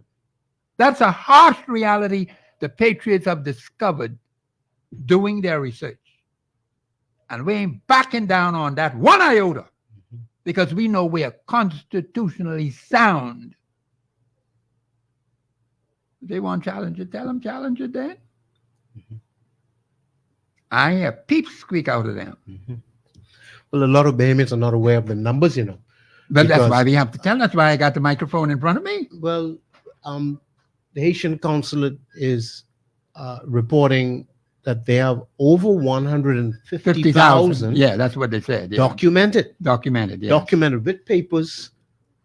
That's a harsh reality the patriots have discovered doing their research. And we ain't backing down on that one iota because we know we are constitutionally sound. If they want to challenge it, tell them challenge it then. I hear peeps squeak out of them. Well, a lot of Bahamians are not aware of the numbers, you know. But that's Because- why we have to tell. That's why I got the microphone in front of me. Well, the Haitian consulate is reporting that they have over 150,000 Yeah, that's what they said. Yeah. documented Documented. with papers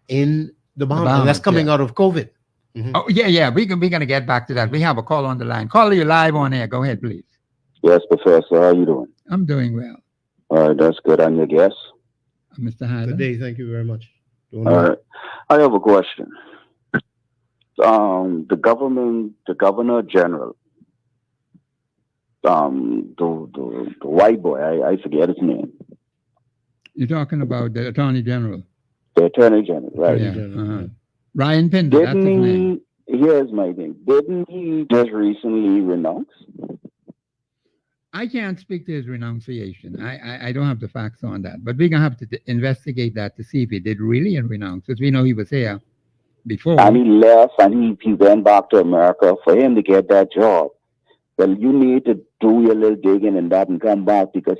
in the Bahamas. Bahamas, And that's coming yeah. out of COVID. Oh, yeah. We're going to get back to that. We have a call on the line. Call you live on air. Go ahead, please. Yes, Professor. How you doing? I'm doing well. All right, that's good. I'm your guest. Mr. Good Hyland. day. Thank you very much. All right. I have a question. The governor general, the white boy, I forget his name. You're talking about the Attorney General. The attorney general, right? Yeah. General. Ryan Pinder, that's his name. Here's my thing. Didn't he just recently renounce? I can't speak to his renunciation. I don't have the facts on that. But we're going to have to investigate that to see if he did really renounce. Because we know he was here before. And he left and he went back to America for him to get that job. Well, you need to do your little digging and that and come back, because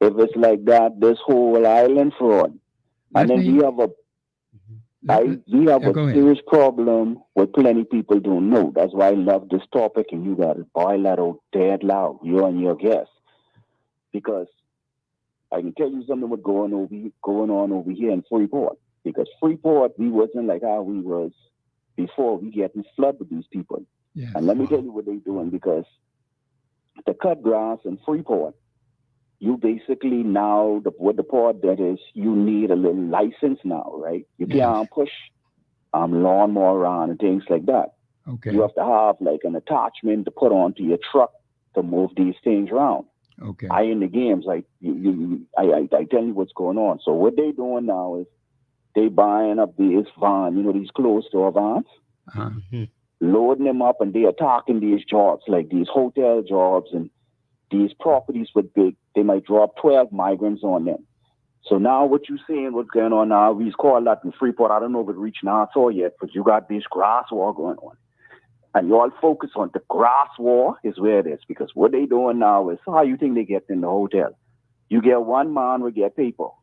if it's like that, this whole island fraud. And then we have a Go ahead. serious problem with plenty people don't know. That's why I love this topic, and you got to boil that out dead loud, you and your guests. Because I can tell you something what's going on over here in Freeport. Because Freeport, we wasn't like how we was before we getting flooded with these people. Yes. And let me tell you what they're doing, because to cut grass in Freeport, you basically now, what the part that is, you need a little license now, right? You can't push lawnmower around and things like that. Okay. You have to have like an attachment to put onto your truck to move these things around. Okay. I in the games, like I tell you what's going on. So what they doing now is they buying up these van, these closed store vans, loading them up, and they attacking these jobs, like these hotel jobs and these properties with they might drop 12 migrants on them. So now what you seeing, what's going on now, we call that in Freeport, I don't know if it reached Nassau yet, but you got this grass war going on. And you all focus on the grass war is where it is, because what they doing now is, how you think they get in the hotel? You get one man will get people.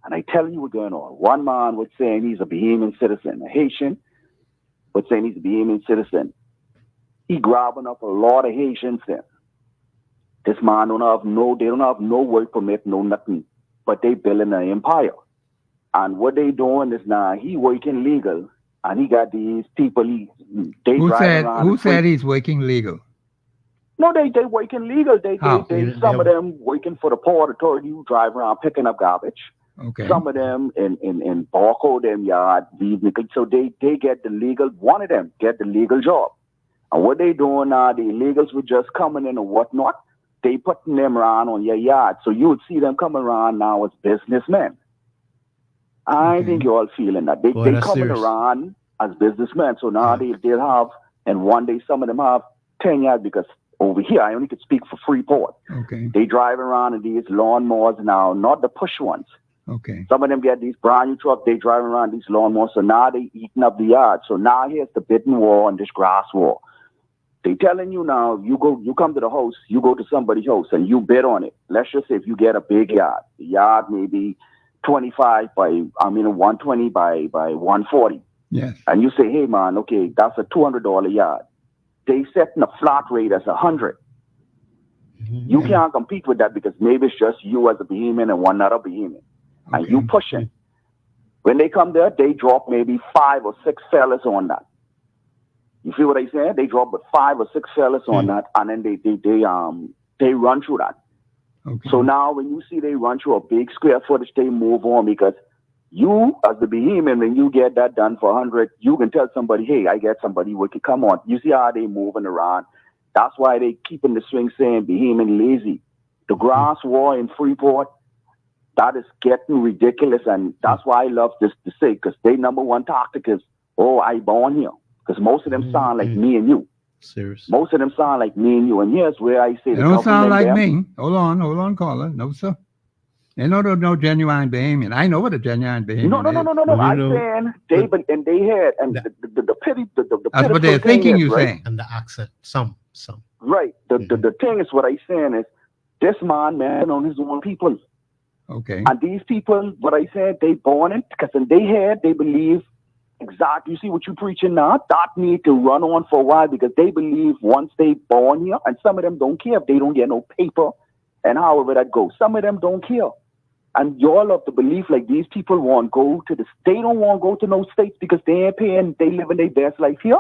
And I tell you what's going on. One man was saying he's a Bahamian citizen, a Haitian, was saying he's a Bahamian citizen. He grabbing up a lot of Haitians then. This man they don't have no work permit, no nothing, but they building an empire. And what they doing is now he working legal, and he got these people. Who said he's working legal? No, they working legal. Some of them working for the Port Authority, who drive around picking up garbage. Okay. Some of them in Barco, them yard, so they get the legal. One of them get the legal job, and what they doing now, the illegals were just coming in and whatnot. They putting them around on your yard. So you would see them coming around now as businessmen. I think you're all feeling that. They coming serious. around as businessmen. So now they'll have, and one day some of them have 10 yards, because over here, I only could speak for Freeport. Okay. They drive around in these lawnmowers now, not the push ones. Okay. Some of them get these brand new trucks. They drive around these lawnmowers. So now they eating up the yard. So now here's the bidding war and this grass war. They telling you now, you come to the house, you go to somebody's house and you bid on it. Let's just say if you get a big yard, the yard maybe 120 by 140. Yes. And you say, hey man, okay, that's a $200 yard. They setting a flat rate as $100. You can't compete with that, because maybe it's just you as a Bahamian and one other Bahamian. And you pushing. When they come there, they drop maybe 5 or 6 fellas on that. You see what I say? They drop but 5 or 6 fellas on that, and then they run through that. Okay. So now when you see they run through a big square footage, they move on, because you, as the Bahamian, when you get that done for 100, you can tell somebody, hey, I get somebody who can come on. You see how they moving around. That's why they keeping the swing saying Bahamian lazy. The grass war in Freeport, that is getting ridiculous, and that's why I love this to say, because their number one tactic is, oh, I born here. Because most of them sound like me and you. Serious. Most of them sound like me and you. And here's where I say They don't sound like me. Hold on, caller. No, sir. They know no genuine Bahamian. I know what a genuine Bahamian is. No. I'm saying they had, and the pity, the that's what they're thinking you're saying. And the accent, some. Right. The thing is, what I'm saying is, this man on his own people. Okay. And these people, what I said, they born it, because in their head, they believe, exactly, you see what you're preaching now, that need to run on for a while, because they believe once they born here, and some of them don't care if they don't get no paper, and however that goes. Some of them don't care. And y'all of the belief, like, these people want to go to they don't want to go to no states because they ain't paying, they living their best life here.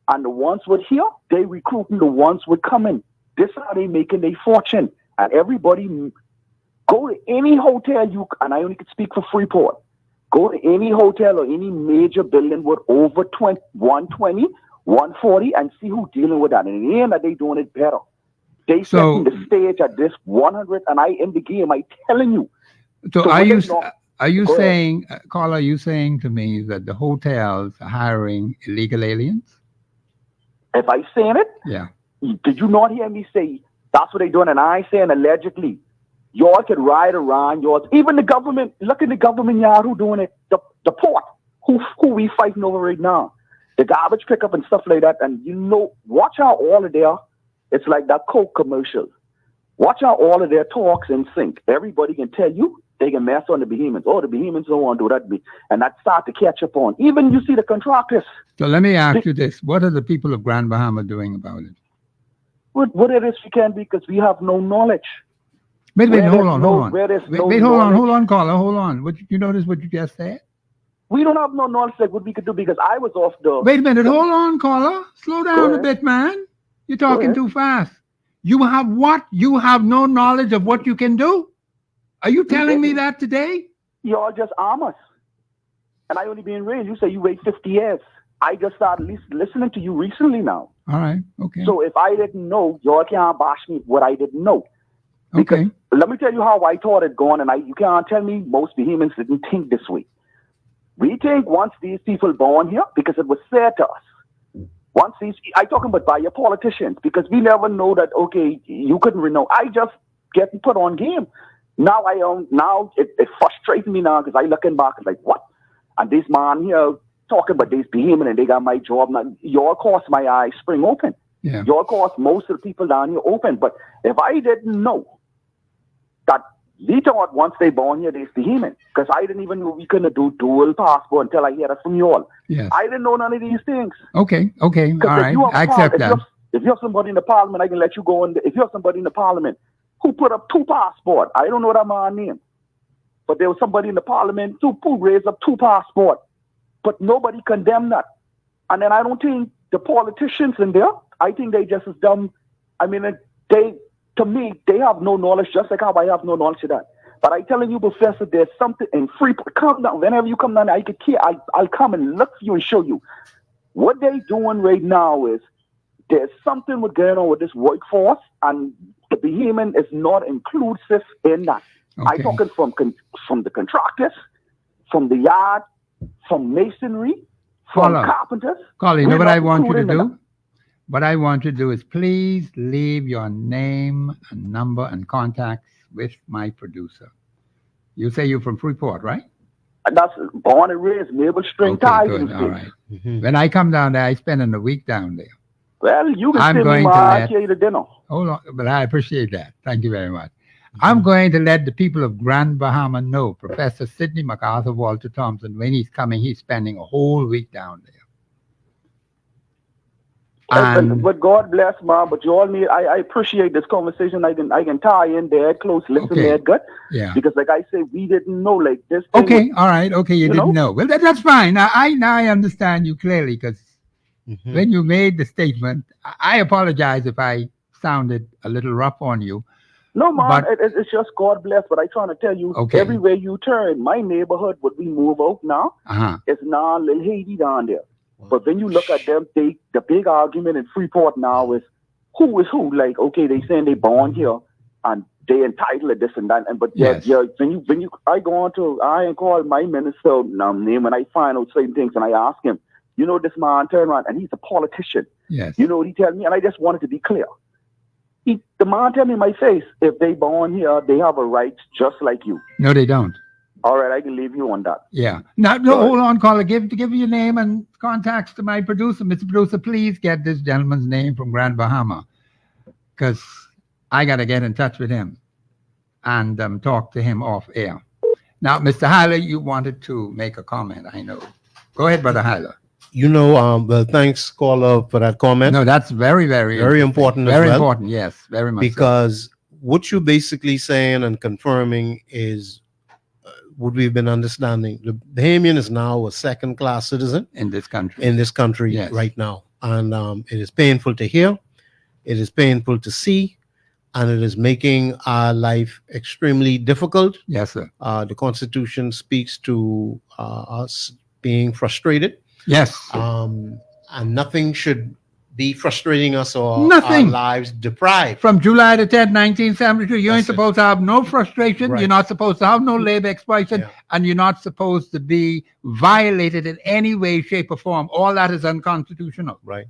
And the ones with here, they recruiting the ones with coming. This is how they making their fortune. And everybody, go to any hotel and I only can speak for Freeport. Go to any hotel or any major building with over 120, 140, and see who's dealing with that. And in the end, they doing it better. They setting the stage at this 100, and I in the game. I telling you. So are you saying, Carl? Are you saying to me that the hotels are hiring illegal aliens? If I saying it, yeah. Did you not hear me say that's what they doing? And I saying allegedly. Y'all could ride around yours. Even the government, look at the government, y'all, who doing it. The port, who we fighting over right now. The garbage pickup and stuff like that. And watch out all of their, it's like that Coke commercial. Watch out all of their talks in sync. Everybody can tell you they can mess on the Bahamians. Oh, the Bahamians don't want to do that. And that start to catch up on. Even you see the contractors. So let me ask you this. What are the people of Grand Bahama doing about it? What it is we can, because we have no knowledge. Wait, hold on. Hold on, caller, hold on. You notice what you just said? We don't have no knowledge like what we could do, because I was off the... Wait a minute, hold on, caller. Slow down a bit, man. You're talking too fast. You have what? You have no knowledge of what you can do? Are you telling me that today? Y'all just arm us. And I only being raised. You say you wait 50 years. I just started listening to you recently now. All right, okay. So if I didn't know, y'all can't bash me what I didn't know. Because let me tell you how I thought it going, and you can't tell me most Bahamians didn't think this way. We think once these people born here, because it was said to us, I'm talking about by your politicians, because we never know that, okay, you couldn't know. I just get put on game. Now it frustrates me now, because I looking back like, what? And this man here talking about this Bahamian, and they got my job. Now, y'all cost my eyes spring open. Yeah. Y'all cost most of the people down here open. But if I didn't know that we thought once they born here, they're Bahamian, because I didn't even know we couldn't do dual passport until I heard it from y'all. Yes. I didn't know none of these things. Okay, all right, I accept that. If you have somebody in the parliament, I can let you go. If you have somebody in the parliament who put up 2 passports, I don't know that man's name, but there was somebody in the parliament who raised up 2 passports, but nobody condemned that. And then I don't think the politicians in there, I think they just as dumb. I mean, to me, they have no knowledge, just like how I have no knowledge of that. But I telling you, Professor, there's something in Freeport. Come down. Whenever you come down there, I'll come and look for you and show you. What they doing right now is there's something going on with this workforce, and the Bahamian is not inclusive in that. Okay. I'm talking from the contractors, from the yard, from masonry, from carpenters. Carl, you know what I want you to do? What I want you to do is please leave your name and number and contacts with my producer. You say you're from Freeport, right? That's born and raised, Maple String Ties. Good. All right. Mm-hmm. When I come down there, I spend a week down there. Well, you can send me my idea to dinner. Hold on, but I appreciate that. Thank you very much. Mm-hmm. I'm going to let the people of Grand Bahama know Professor Sidney MacArthur Walter Thompson, when he's coming, he's spending a whole week down there. But God bless, man. But you all need. I appreciate this conversation. I can tie in there close, listen there, good. Yeah. Because like I say, we didn't know like this. Okay, all right. Okay, you didn't know. Well, that's fine. Now I understand you clearly because when you made the statement, I apologize if I sounded a little rough on you. No, man, it's just God bless. But I trying to tell you, everywhere you turn, my neighborhood, what we move out now, it's now little Haiti down there. But when you look at them, the big argument in Freeport now is who is who. Like, okay, they saying they born here and they entitled to this and that. And but when you I go on to I call my minister name and I find out certain things and I ask him, you know, this man turn around and he's a politician. Yes. You know what he tell me? And I just wanted to be clear. The man tell me in my face, if they born here, they have a right just like you. No, they don't. All right, I can leave you on that. Yeah. Now, hold on, caller. Give your name and contacts to my producer. Mr. Producer, please get this gentleman's name from Grand Bahama because I got to get in touch with him and talk to him off air. Now, Mr. Hyler, you wanted to make a comment, I know. Go ahead, Brother Hyler. You know, well, thanks, caller, for that comment. No, that's very, very important. Very important, yes, very much. Because what you're basically saying and confirming is what we've been understanding. The Bahamian is now a second-class citizen in this country. Right now. And it is painful to hear. It is painful to see. And it is making our life extremely difficult. Yes, sir. The Constitution speaks to us being frustrated. Yes. And nothing should be frustrating us or our lives deprived. From July the 10th, 1972, you ain't supposed to have no frustration. Right. You're not supposed to have no labor exploitation. And you're not supposed to be violated in any way, shape, or form. All that is unconstitutional. Right.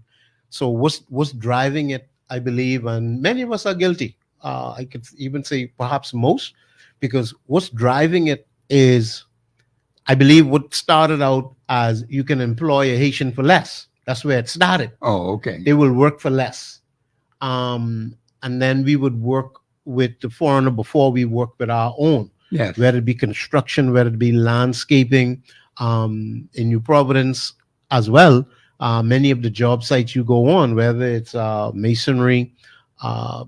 So what's driving it, I believe, and many of us are guilty. I could even say perhaps most, because what's driving it is, I believe, what started out as you can employ a Haitian for less. That's where it started. Oh, okay. They will work for less. And then we would work with the foreigner before we work with our own. Yes. Whether it be construction, whether it be landscaping, in New Providence as well. Many of the job sites you go on, whether it's masonry,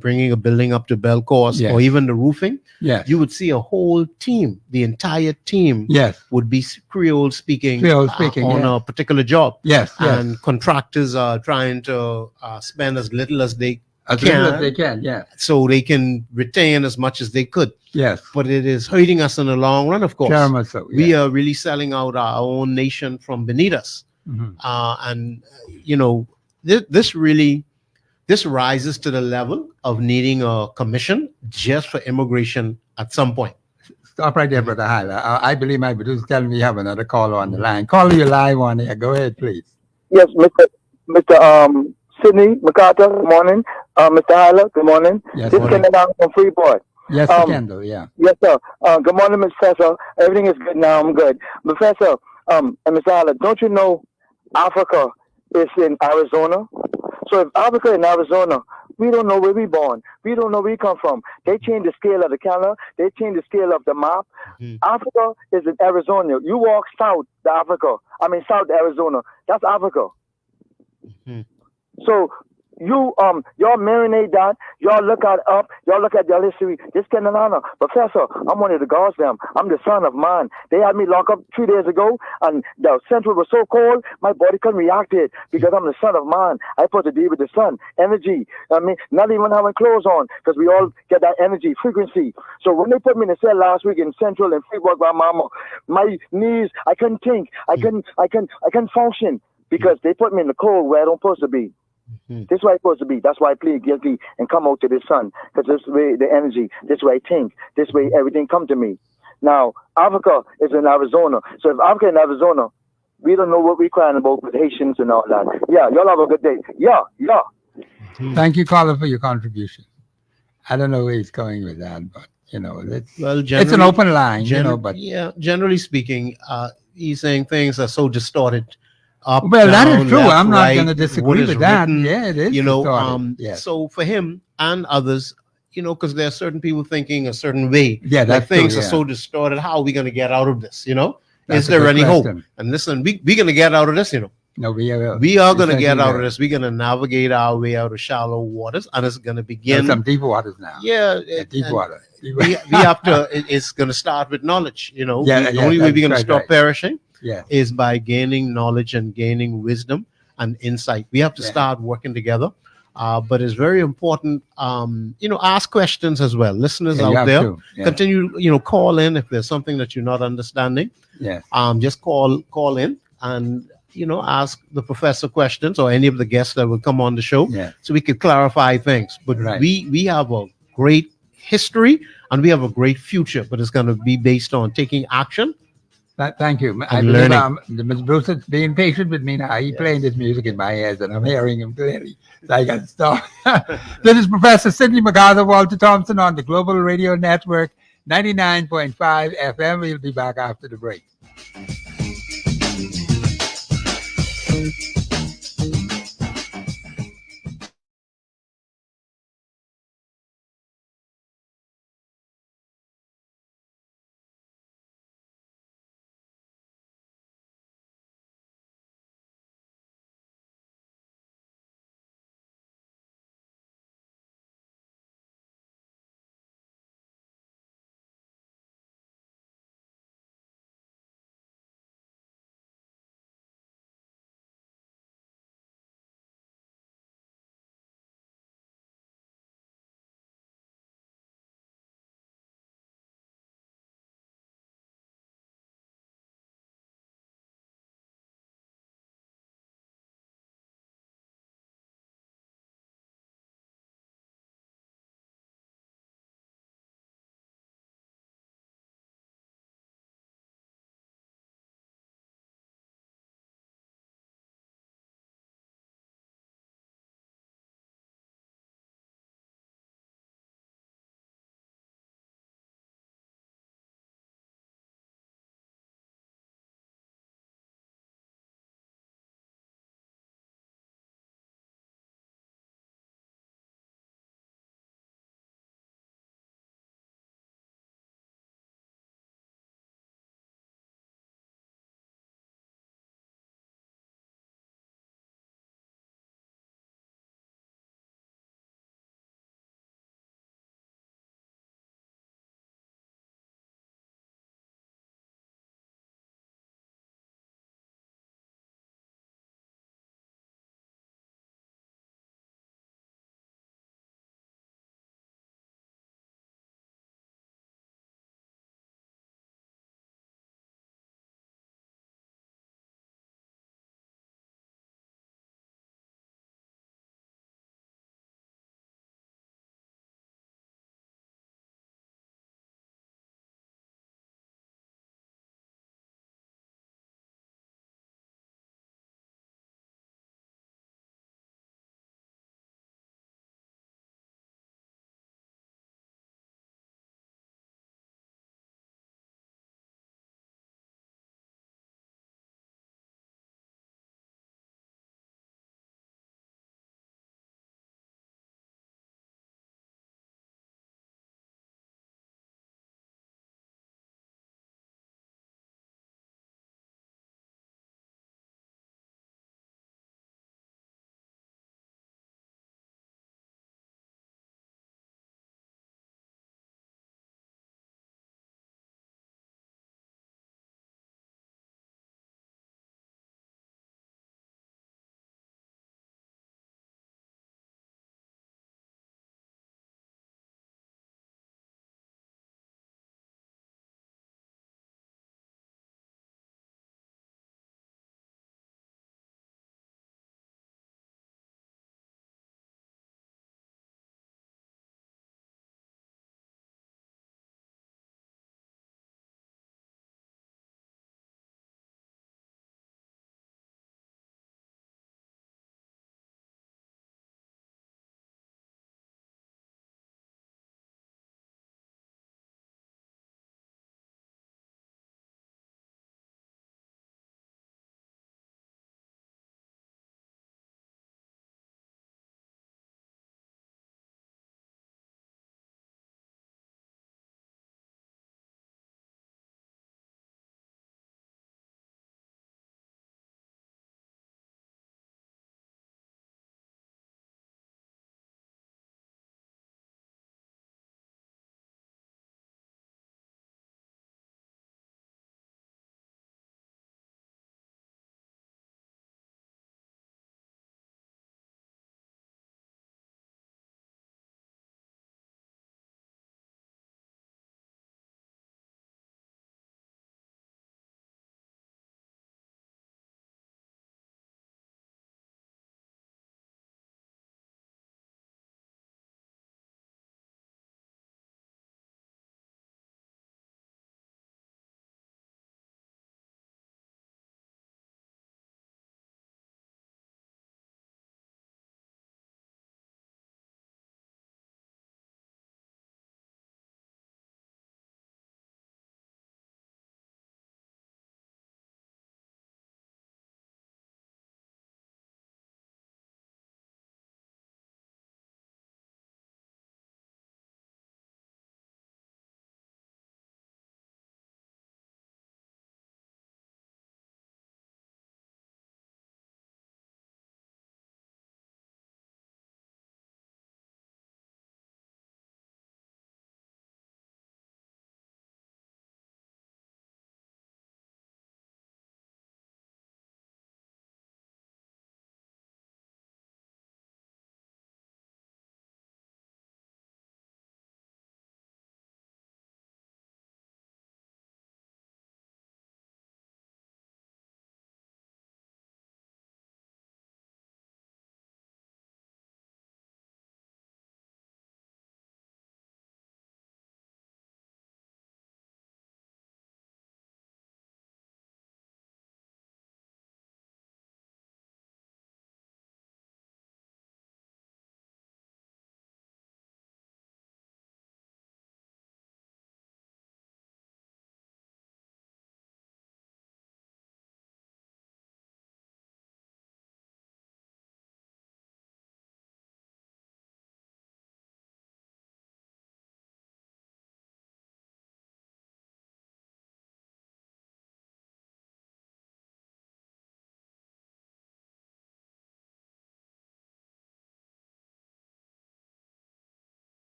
bringing a building up to bell course, or even the roofing, you would see a whole team, the entire team would be Creole speaking on a particular job. And contractors are trying to spend as little as they can, so they can retain as much as they could. But it is hurting us in the long run, of course. We are really selling out our own nation from beneath us. And you know, this rises to the level of needing a commission just for immigration at some point. Stop right there, Brother Hyler. I believe my producer is telling me you have another caller on the line. Caller, you live on here. Go ahead, please. Yes, Mr. Sidney MacArthur, good morning. Mr. Hyler, good morning. Yes, this is Kendall down from Freeport. Yes, Kendall, yeah. Yes, sir. Good morning, Mr. Professor. Everything is good now. I'm good. Professor, and Mr. Hyler, don't you know Africa is in Arizona? So if Africa and Arizona, we don't know where we born. We don't know where we come from. They change the scale of the calendar. They change the scale of the map. Africa is in Arizona. You walk south to Arizona. That's Africa. So y'all marinate that. Y'all look at your history. This Canada. Professor, I'm one of the gods them. I'm the son of man. They had me locked up 3 days ago, and the central was so cold, my body couldn't react to it because I'm the son of man. I put to deal with the sun, energy. I mean, not even having clothes on, because we all get that energy, frequency. So when they put me in the cell last week in Central and Freeport by Mama, my knees, I couldn't think. I couldn't function because they put me in the cold where I don't supposed to be. This is where I'm supposed to be. That's why I plead guilty and come out to the sun. Because this way the energy, this way I think, this way everything come to me. Now, Africa is in Arizona. So if Africa in Arizona, we don't know what we're crying about with Haitians and all that. Yeah, y'all have a good day. Yeah. Thank you, caller, for your contribution. I don't know where he's going with that, but you know, it's an open line, but generally speaking, he's saying things are so distorted. That is true. I'm not going to disagree with that. Yeah, it is. So for him and others, because there are certain people thinking a certain way. Yeah, that things are so distorted. How are we going to get out of this? Is there any hope? And listen, we're going to get out of this. No, we are. We are going to Certainly get out of will. this. We're going to navigate our way out of shallow waters, and it's going to There's begin. some deep waters now. Yeah, Deep and water. we have to. It's going to start with knowledge. You know, Yeah, the yeah, only way that's we're going to quite stop right. perishing Yeah. is by gaining knowledge and gaining wisdom and insight. We have to Yeah. start working together. But it's very important, ask questions as well. Listeners Yeah, you out have there, to. Yeah. continue, call in if there's something that you're not understanding. Yes. Just call in and, ask the professor questions or any of the guests that will come on the show, Yeah. so we could clarify things. But Right. we have a great history and we have a great future, but it's going to be based on taking action. Thank you. I And believe learning. Mr. Bruce is being patient with me now. He's playing this music in my ears and I'm hearing him clearly. So I got to stop. This is Professor Sidney MacArthur, Walter Thompson on the Global Radio Network, 99.5 FM. We'll be back after the break.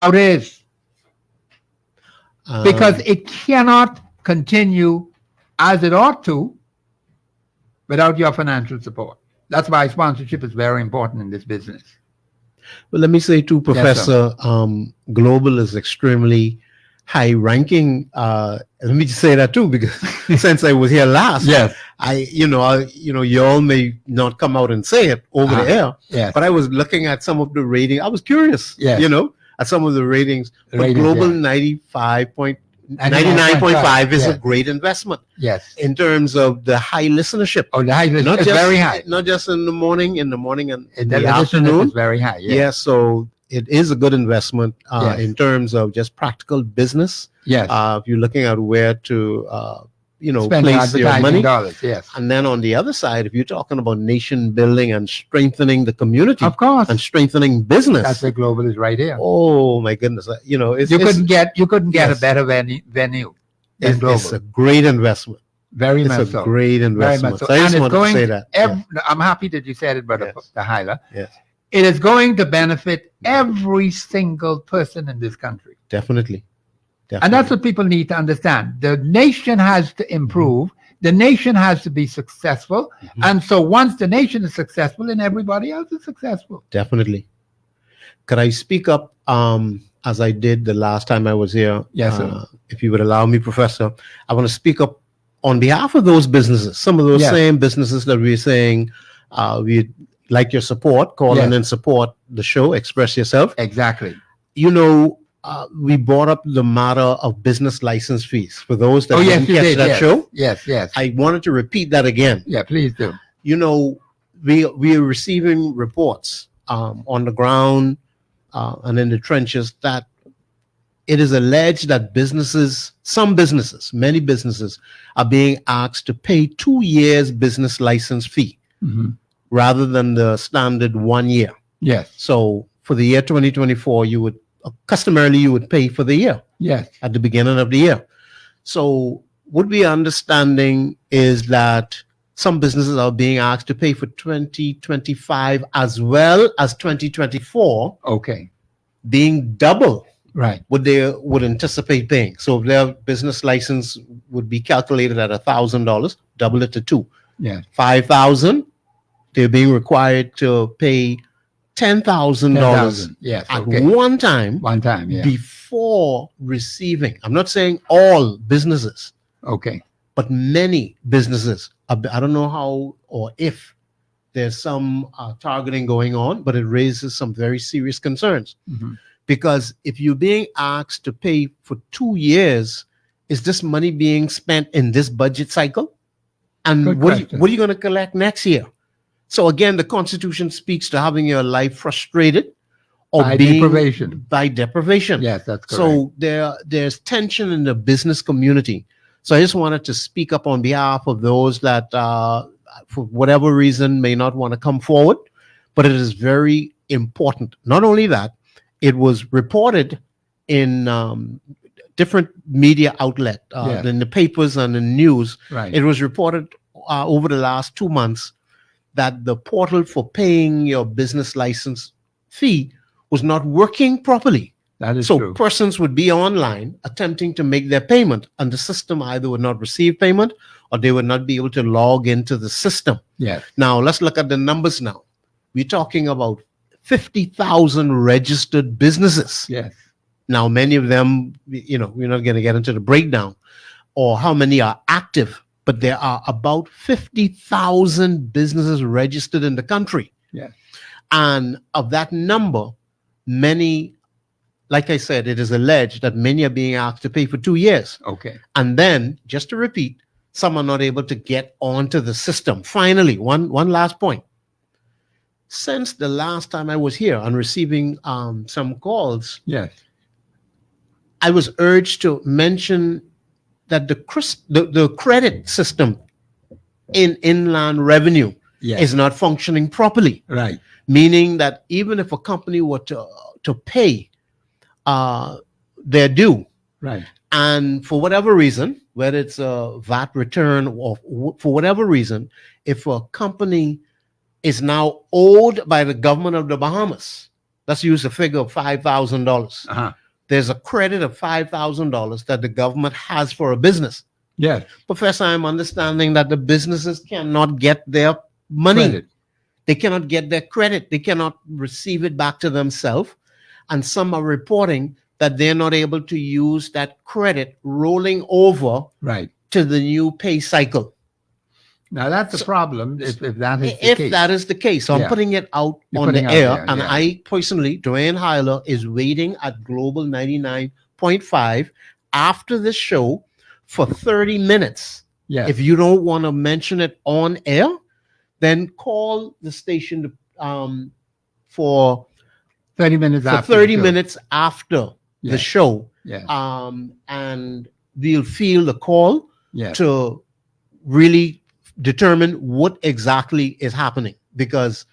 It is. Because it cannot continue as it ought to without your financial support. That's why sponsorship is very important in this business. Well, let me say too, Professor, Global is extremely high-ranking. Let me just say that too, because since I was here last, yes, you all may not come out and say it over the air, yes. but I was looking at some of the ratings. I was curious, yes. At some of the ratings. But Global 99.5 is a great investment. Yes. In terms of the high listenership. Oh, the high listenership is very high. Not just in the morning and in the afternoon. Is very high. Yes. Yeah, so it is a good investment in terms of just practical business. Yes. If you're looking at where to spend place your money. Dollars, yes. And then on the other side, if you're talking about nation building and strengthening the community, of course, and strengthening business, that's where Global is right here. Oh my goodness! You couldn't get a better venue. It's a great investment. Very much so. It's a great investment. So. So I just wanted to say that. I'm happy that you said it, Brother Hyla. Yes. It is going to benefit every single person in this country. Definitely. And that's what people need to understand. The nation has to improve. The nation has to be successful. And so once the nation is successful, then everybody else is successful. Definitely. Could I speak up as I did the last time I was here? Yes, sir. If you would allow me, Professor. I want to speak up on behalf of those businesses, some of those same businesses that we're saying we'd like your support, call in and support the show, express yourself. Exactly. We brought up the matter of business license fees. For those that didn't catch that show, yes, I wanted to repeat that again. Yeah, please do. We are receiving reports on the ground and in the trenches that it is alleged that many businesses are being asked to pay 2 years business license fee rather than the standard 1 year. Yes. So for the year 2024, you would pay for the year. Yes. At the beginning of the year. So what we are understanding is that some businesses are being asked to pay for 2025 as well as 2024. Okay. Being double. Right. What they would anticipate paying. So if their business license would be calculated at $1,000, double it to $2,000. Yeah. $5,000. They're being required to pay $10,000 at one time. Before receiving. I'm not saying all businesses. Okay. But many businesses. I don't know how or if there's some targeting going on, but it raises some very serious concerns. Because if you're being asked to pay for 2 years, is this money being spent in this budget cycle? And what are you going to collect next year? So again, the Constitution speaks to having your life frustrated or by deprivation. Yes, that's correct. So there's tension in the business community. So I just wanted to speak up on behalf of those that, for whatever reason, may not want to come forward. But it is very important. Not only that, it was reported in different media outlet, in the papers and the news. Right. It was reported over the last 2 months that the portal for paying your business license fee was not working properly. That is true. So persons would be online attempting to make their payment, and the system either would not receive payment or they would not be able to log into the system. Yes. Now, let's look at the numbers now. We're talking about 50,000 registered businesses. Yes. Now, many of them, we're not going to get into the breakdown or how many are active, but there are about 50,000 businesses registered in the country. Yes. And of that number, many, like I said, it is alleged that many are being asked to pay for 2 years. Okay. And then, just to repeat, some are not able to get onto the system. Finally, one last point. Since the last time I was here and receiving some calls, yes, I was urged to mention that the credit system in inland revenue is not functioning properly. Right. Meaning that even if a company were to pay their due, right, and for whatever reason, whether it's a VAT return or for whatever reason, if a company is now owed by the government of the Bahamas let's use a figure of $5,000. There's a credit of $5,000 that the government has for a business. Yes. Professor, I'm understanding that the businesses cannot get their money. Credit. They cannot get their credit. They cannot receive it back to themselves. And some are reporting that they're not able to use that credit rolling over Right. to the new pay cycle. Now that's a problem if that is the If case. that is the case, so I'm putting it out You're on the putting it air, out there, and yeah. I personally, Dwayne Hyler is waiting at Global 99.5 after the show for 30 minutes. Yes. If you don't want to mention it on air, then call the station for 30 minutes for after 30 the show. minutes after the Yes. show. Yes. And we'll feel the call Yes. to really determine what exactly is happening. Because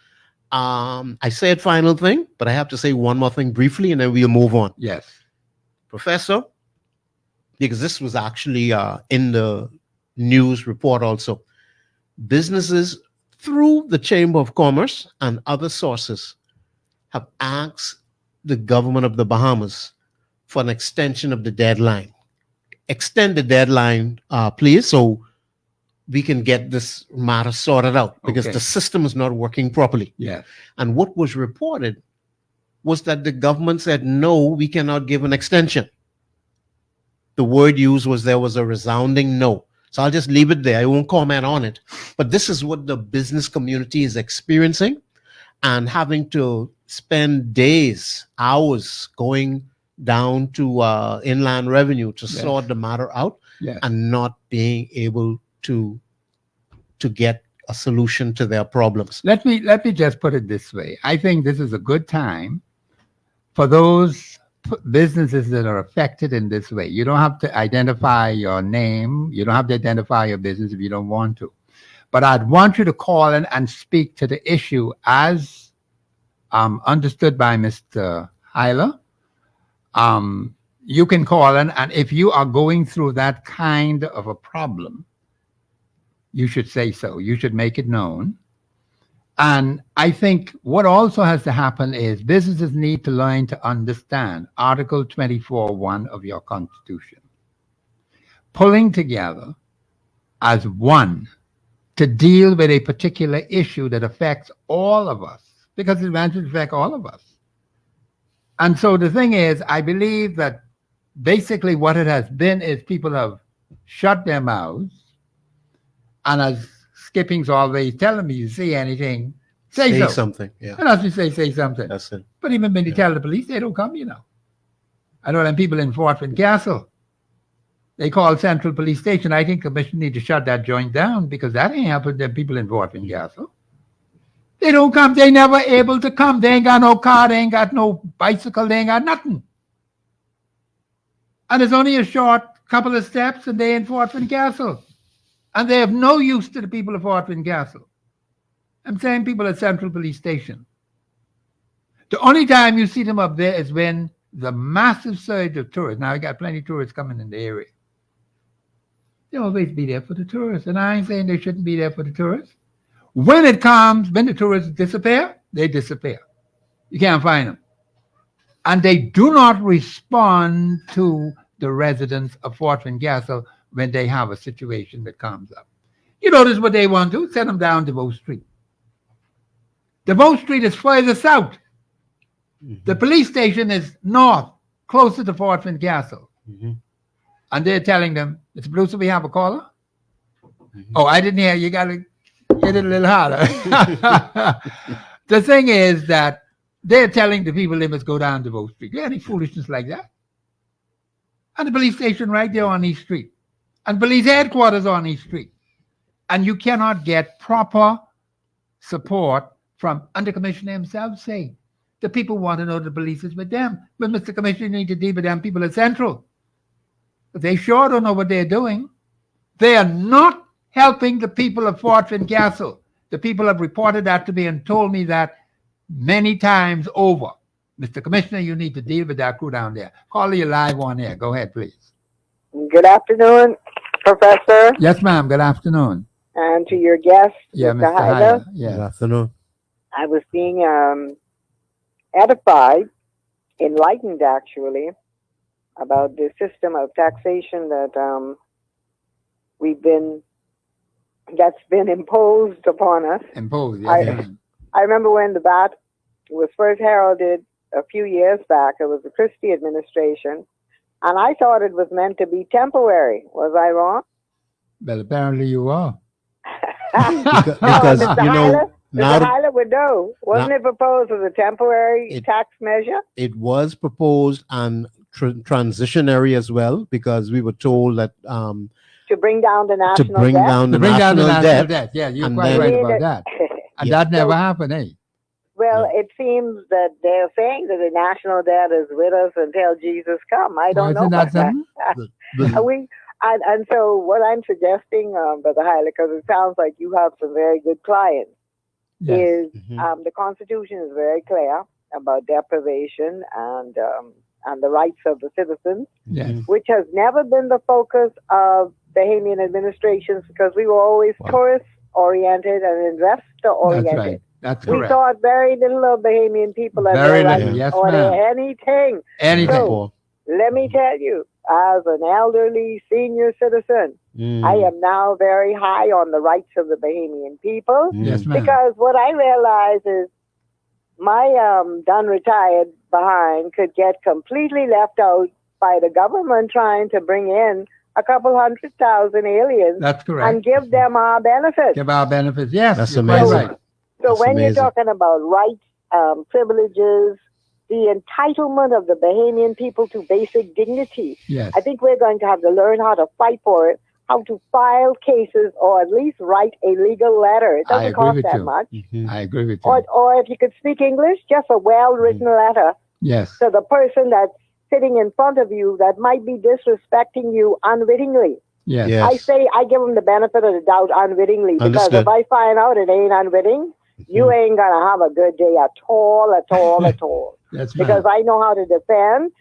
I said final thing, but I have to say one more thing briefly, and then we'll move on. Yes. Professor, because this was actually in the news report also. Businesses through the Chamber of Commerce and other sources have asked the government of the Bahamas for an extension of the deadline. Extend the deadline, please, so we can get this matter sorted out, because Okay. the system is not working properly. Yes. And what was reported was that the government said, no, we cannot give an extension. The word used was there was a resounding no. So I'll just leave it there. I won't comment on it. But this is what the business community is experiencing, and having to spend days, hours going down to Inland Revenue to Yes. sort the matter out, Yes. and not being able to get a solution to their problems. Let me just put it this way. I think this is a good time for those businesses that are affected in this way. You don't have to identify your name. You don't have to identify your business if you don't want to. But I'd want you to call in and speak to the issue as understood by Mr. Hyler. You can call in, and if you are going through that kind of a problem, you should say so. You should make it known. And I think what also has to happen is businesses need to learn to understand Article 24(1) of your Constitution. Pulling together as one to deal with a particular issue that affects all of us, because it eventually affects all of us. And so the thing is, I believe that basically what it has been is people have shut their mouths, and as Skipping's always telling me, you see anything, say so. something. Yeah, And as you say something. that's it. But even when you tell the police, they don't come, I know them people in Fort Wayne Castle. They call Central Police Station. I think the commission need to shut that joint down, because that ain't helping them people in Fort Wayne Castle. They don't come. They never able to come. They ain't got no car. They ain't got no bicycle. They ain't got nothing. And it's only a short couple of steps, and they in Fort Wayne Castle. And they have no use to the people of Fort Wayne Castle. I'm saying people at Central Police Station. The only time you see them up there is when the massive surge of tourists. Now, we got plenty of tourists coming in the area. They always be there for the tourists. And I ain't saying they shouldn't be there for the tourists. When it comes, when the tourists disappear, they disappear. You can't find them. And they do not respond to the residents of Fort Wayne Castle when they have a situation that comes up. You notice what they want to do? Send them down to Bow Street. The Bow Street is further south. Mm-hmm. The police station is north, closer to Fort Wayne Castle. Mm-hmm. And they're telling them, Mr. Producer, we have a caller? Mm-hmm. Oh, I didn't hear. You got to hit it a little harder. The thing is that they're telling the people they must go down to Bow Street. Any foolishness like that? And the police station right there on East Street. And police headquarters on East Street. And you cannot get proper support from, and the commissioner himself saying, the people want to know the police is with them. But Mr. Commissioner, you need to deal with them people at Central. But they sure don't know what they're doing. They are not helping the people of Fort Wayne Castle. The people have reported that to me and told me that many times over. Mr. Commissioner, you need to deal with that crew down there. Call you live on air. Go ahead, please. Good afternoon, Professor. Yes, ma'am. Good afternoon. And to your guest, Yeah, Mr. Mr. Hyder. Hyder. Yeah. Good afternoon. I was being edified, enlightened actually, about the system of taxation that that's been imposed upon us. Imposed, yes. I remember when the VAT was first heralded a few years back. It was the Christie administration, and I thought it was meant to be temporary. Was I wrong? Well, apparently you are. Because Mr. you know, Mr. Hyler would know. Wasn't it proposed as a temporary tax measure? it was proposed and transitionary as well, because we were told that To bring down the national to bring debt? down the To bring down the national national debt. debt. Yeah, you're And quite then- right about that. And Yeah. that never happened, eh? Well, it seems that they're saying that the national debt is with us until Jesus come. I don't know Isn't that about that. something? And so what I'm suggesting, Brother Hyler, because it sounds like you have some very good clients, Yes. is Mhm. the Constitution is very clear about deprivation and the rights of the citizens, Yes. which has never been the focus of Bahamian administrations, because we were always Wow. tourist-oriented and That's investor-oriented. right. That's We correct. thought very little of Bahamian people and Very their little. rights Yes, or ma'am. anything. Anything. So, let me tell you, as an elderly senior citizen, Mm. I am now very high on the rights of the Bahamian people, Yes, ma'am. because what I realize is my done retired behind could get completely left out by the government trying to bring in a couple 100,000 aliens That's correct. and give them our benefits. Give our benefits. Yes, That's you're quite amazing. right. So That's when amazing. you're talking about rights, privileges, the entitlement of the Bahamian people to basic dignity, Yes. I think we're going to have to learn how to fight for it, how to file cases, or at least write a legal letter. It I doesn't agree cost with that you. much. Mhm. I agree with you. Or if you could speak English, just a well-written letter Yes. to the person that's sitting in front of you that might be disrespecting you unwittingly. Yes. Yes. I say I give them the benefit of the doubt unwittingly, because Understood. if I find out it ain't unwitting, you ain't gonna have a good day at all, at all, at all. Yes, ma'am. Because I know how to defend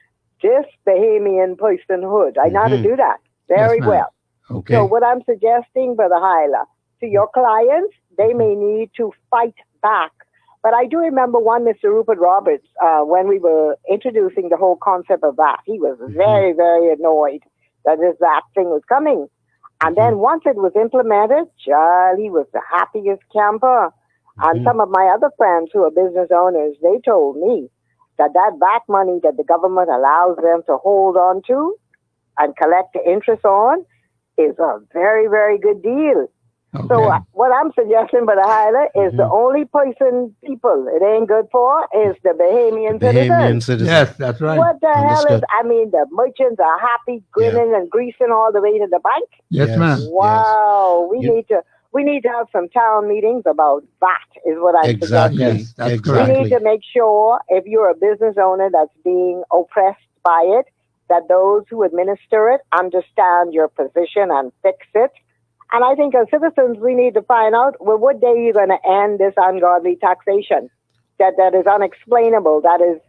this Bahamian personhood. I know how to Mhm. do that very Yes, ma'am. well. Okay. So what I'm suggesting, Brother Hyla, to your clients, they may need to fight back. But I do remember one, Mr. Rupert Roberts, when we were introducing the whole concept of that. He was very, very annoyed that that thing was coming. And then once it was implemented, he was the happiest camper. And some of my other friends who are business owners, they told me that VAT money that the government allows them to hold on to and collect the interest on is a very, very good deal. Okay. So what I'm suggesting, Brother Hyler, is the only people it ain't good for is the Bahamian Bahamian citizens. citizen. Yes, that's right. What the hell is, Understood. I mean, the merchants are happy, grinning and greasing all the way to the bank. Yes, ma'am. Wow. You- We need to have some town meetings about that, is what I'm Exactly. suggesting. Yes, that's We correct. need to make sure, if you're a business owner that's being oppressed by it, that those who administer it understand your position and fix it. And I think as citizens, we need to find out, well, what day are you going to end this ungodly taxation that is unexplainable, that is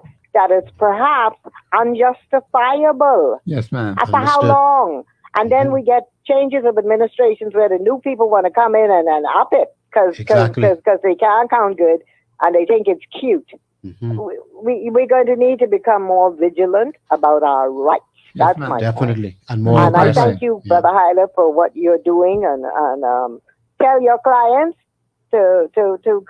perhaps unjustifiable? Yes, ma'am. After how Understood. long? And then we get changes of administrations where the new people want to come in and up it because Exactly. they can't count good and they think it's cute. Mhm. We're going to need to become more vigilant about our rights. Yes, That's ma'am. my point. Definitely. And more And I aggressive. thank you, Yeah. Brother Hyler, for what you're doing, and tell your clients to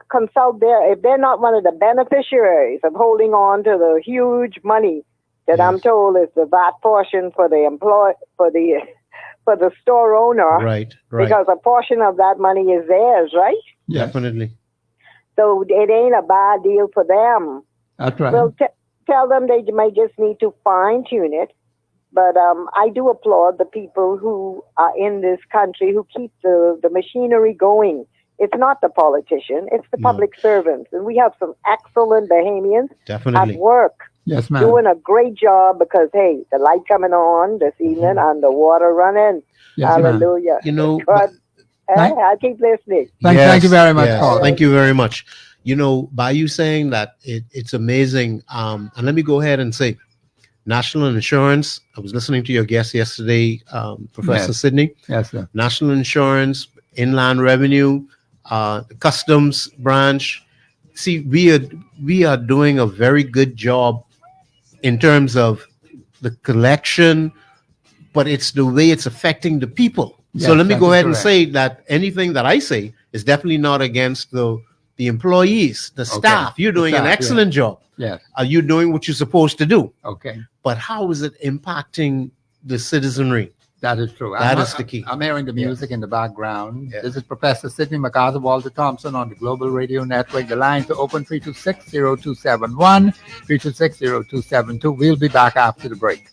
consult if they're not one of the beneficiaries of holding on to the huge money that I'm Yes. told is the VAT portion for the for the store owner, Right. Right. because a portion of that money is theirs, right? Yes, Definitely. So it ain't a bad deal for them. that's right. Well, tell them they might just need to fine tune it. But I do applaud the people who are in this country who keep the machinery going. It's not the politician, it's the No. public servants. And we have some excellent Bahamians at Definitely. work Yes, ma'am. doing a great job because, hey, the light coming on this evening and the water running. Yes, ma'am. Hallelujah. You know, God, Thank- I'll keep listening. Thank you very much, yes. caller. Thank you very much. You know, by you saying that, it's amazing. And let me go ahead and say, national insurance. I was listening to your guest yesterday, Professor Yes. Sidney. Yes, sir. National insurance, inland revenue, the customs branch, see, we are doing a very good job in terms of the collection, but it's the way it's affecting the people. So Yes, let me that go is ahead and correct. say that anything that I say is definitely not against the employees, the staff. You're The doing an staff, yeah. excellent job. Yes. Are you doing what you're supposed to do? Okay. But how is it impacting the citizenry? That is true. That is the key. I'm hearing the music in the background. Yeah. This is Professor Sidney MacArthur Walter Thompson on the Global Radio Network. The lines are open 326-0271, 326-0272. We'll be back after the break.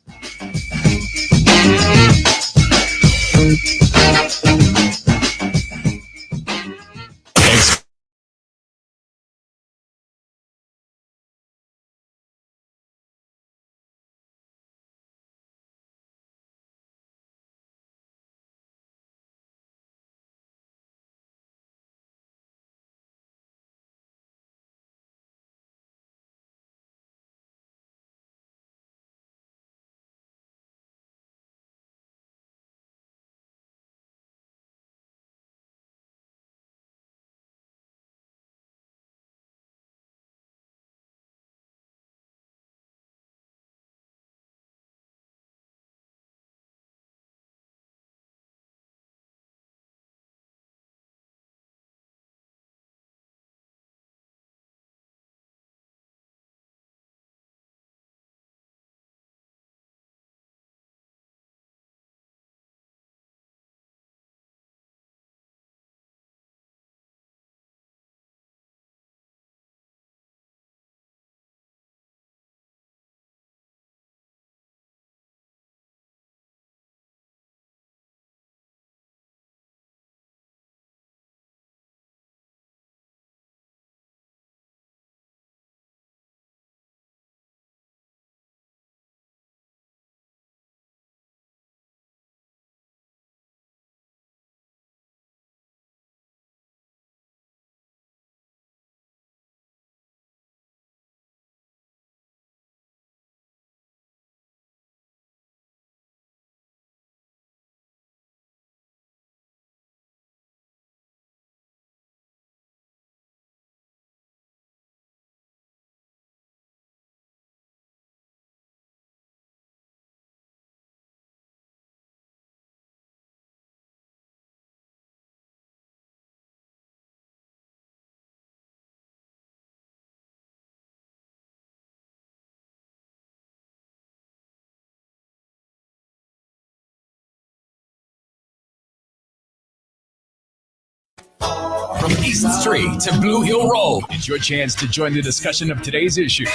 From East Street to Blue Hill Road, it's your chance to join the discussion of today's issue.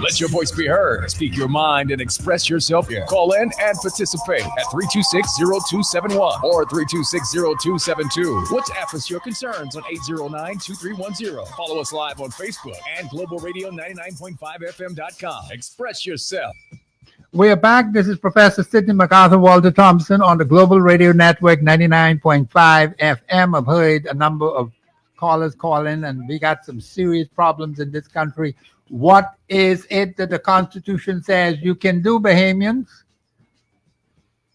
Let your voice be heard. Speak your mind and express yourself. Call in and participate at 326-0271 or 326-0272. WhatsApp us your concerns on 809-2310. Follow us live on Facebook and Global Radio 99.5FM.com. Express yourself. We are back. This is Professor Sidney MacArthur Walter Thompson on the Global Radio Network 99.5 FM. I've heard a number of callers call in, and we got some serious problems in this country. What is it that the Constitution says you can do, Bahamians?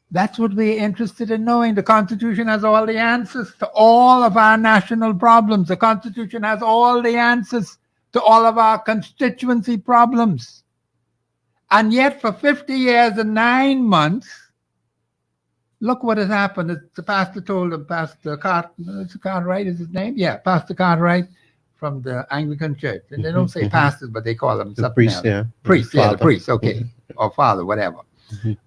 That's what we're interested in knowing. The Constitution has all the answers to all of our national problems. The Constitution has all the answers to all of our constituency problems. And yet, for 50 years and 9 months, look what has happened. The pastor told him, Pastor Cartwright is his name? Yeah, Pastor Cartwright from the Anglican Church. And they don't say pastors, but they call them something priest, else. yeah. Priest, Father. yeah, the priest, okay. Or father, whatever.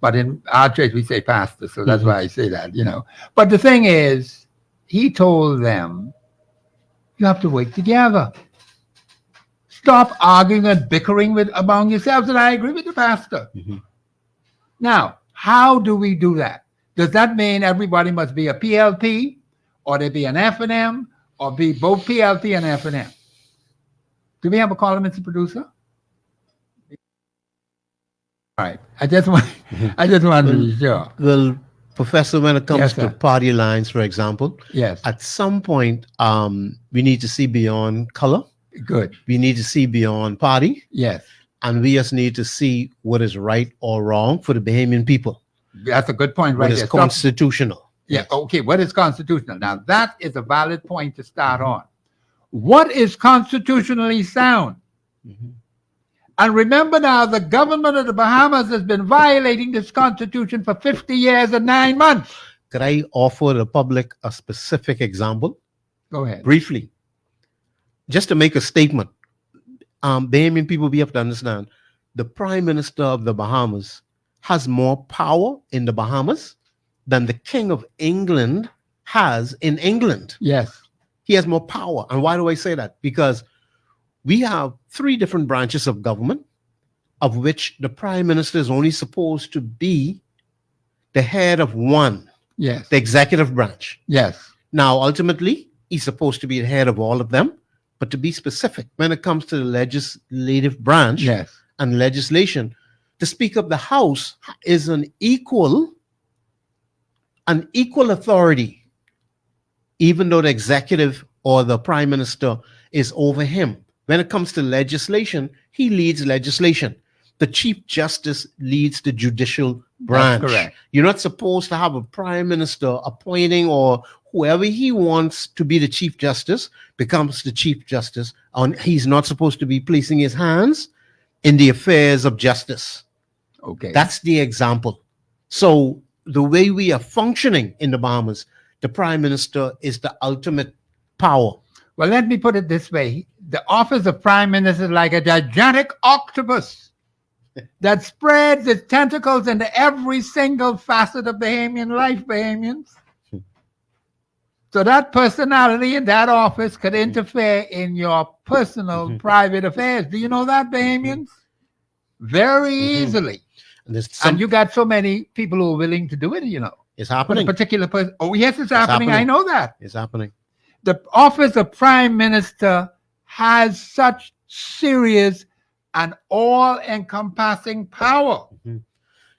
But in our church, we say pastor, so that's why I say that, you know. But the thing is, he told them, you have to work together. Stop arguing and bickering among yourselves, and I agree with the pastor. Now, how do we do that? Does that mean everybody must be a PLP, or they be an F&M, or be both PLP and F&M? Do we have a caller, Mr. Producer? All right. I just want to be sure. Well, Professor, when it comes Yes, to sir. party lines, for example, Yes. at some point, we need to see beyond color. Good. We need to see beyond party. Yes. And we just need to see what is right or wrong for the Bahamian people. That's a good point What right is there. constitutional. Yeah, okay, what is constitutional? Now, that is a valid point to start on. what is constitutionally sound. And remember now, the government of the Bahamas has been violating this constitution for 50 years and 9 months. Could I offer the public a specific example? Go ahead. Briefly. Just to make a statement. Bahamian people, we have to understand, the Prime Minister of the Bahamas has more power in the Bahamas than the King of England has in England. Yes. He has more power. And why do I say that? Because we have 3 different branches of government, of which the Prime Minister is only supposed to be the head of one. Yes. The executive branch. Yes. Now, ultimately, he's supposed to be the head of all of them. But to be specific, when it comes to the legislative branch Yes. and legislation, the Speaker of the House is an equal authority, even though the executive or the Prime Minister is over him. When it comes to legislation, he leads legislation. The Chief Justice leads the judicial branch. That's correct. You're not supposed to have a Prime Minister appointing or whoever he wants to be the Chief Justice becomes the Chief Justice. And he's not supposed to be placing his hands in the affairs of justice. Okay. That's the example. So the way we are functioning in the Bahamas, the Prime Minister is the ultimate power. Well, let me put it this way. The office of Prime Minister is like a gigantic octopus that spreads its tentacles into every single facet of Bahamian life, Bahamians. So that personality in that office could interfere in your personal, private affairs. Do you know that, Bahamians? Very easily. And you got so many people who are willing to do it, you know. It's happening. For a particular person. Oh, yes, it's happening. I know that. It's happening. The office of Prime Minister has such serious and all-encompassing power.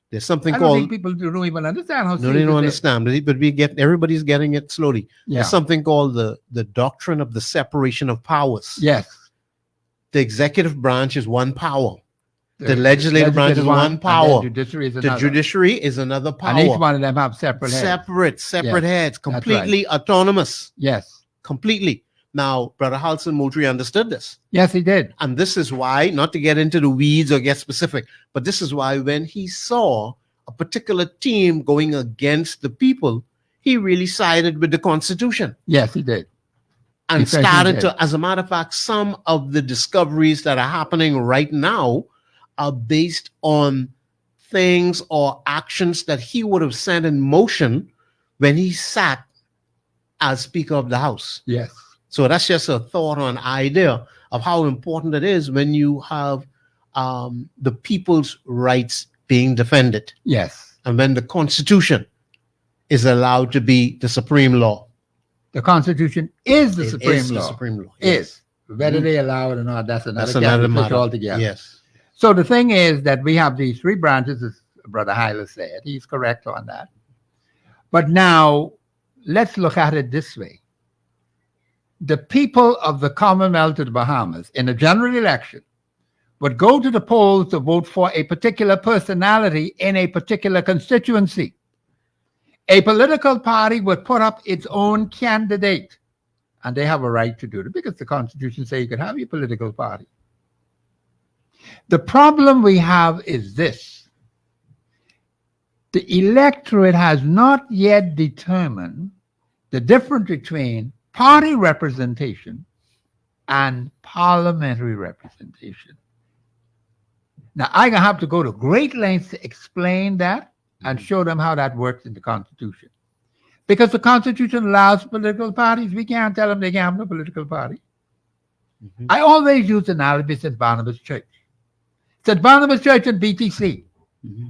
There's something I don't called. think people don't even understand how No, serious they don't it is. understand. But everybody's getting it slowly. Yeah. There's something called the doctrine of the separation of powers. Yes. The executive branch is one power. The legislative branch is one power. The judiciary is The another. judiciary is another power. And each one of them have separate heads. Separate Yes, heads, completely autonomous. Yes. Completely. Now, Brother Halson Moultrie understood this. Yes, he did. And this is why, not to get into the weeds or get specific, but this is why when he saw a particular team going against the people, he really sided with the Constitution. Yes, he did. And He certainly started did. to, as a matter of fact, some of the discoveries that are happening right now are based on things or actions that he would have set in motion when he sat as Speaker of the House. Yes. So that's just a thought or an idea of how important it is when you have the people's rights being defended. Yes. And when the Constitution is allowed to be the supreme law. The Constitution is the It supreme is law. the supreme law. Is. Whether they allow it or not, that's That's another another fish matter. altogether. Yes. So the thing is that we have these 3 branches, as Brother Hyler said. He's correct on that. But now, let's look at it this way. The people of the Commonwealth of the Bahamas in a general election would go to the polls to vote for a particular personality in a particular constituency. A political party would put up its own candidate, and they have a right to do it because the Constitution says you can have your political party. The problem we have is this. The electorate has not yet determined the difference between party representation and parliamentary representation. Now, I'm going to have to go to great lengths to explain that and show them how that works in the Constitution. Because the Constitution allows political parties. We can't tell them they can't have no political party. I always use the analogy of St. Barnabas Church. St. Barnabas Church and BTC.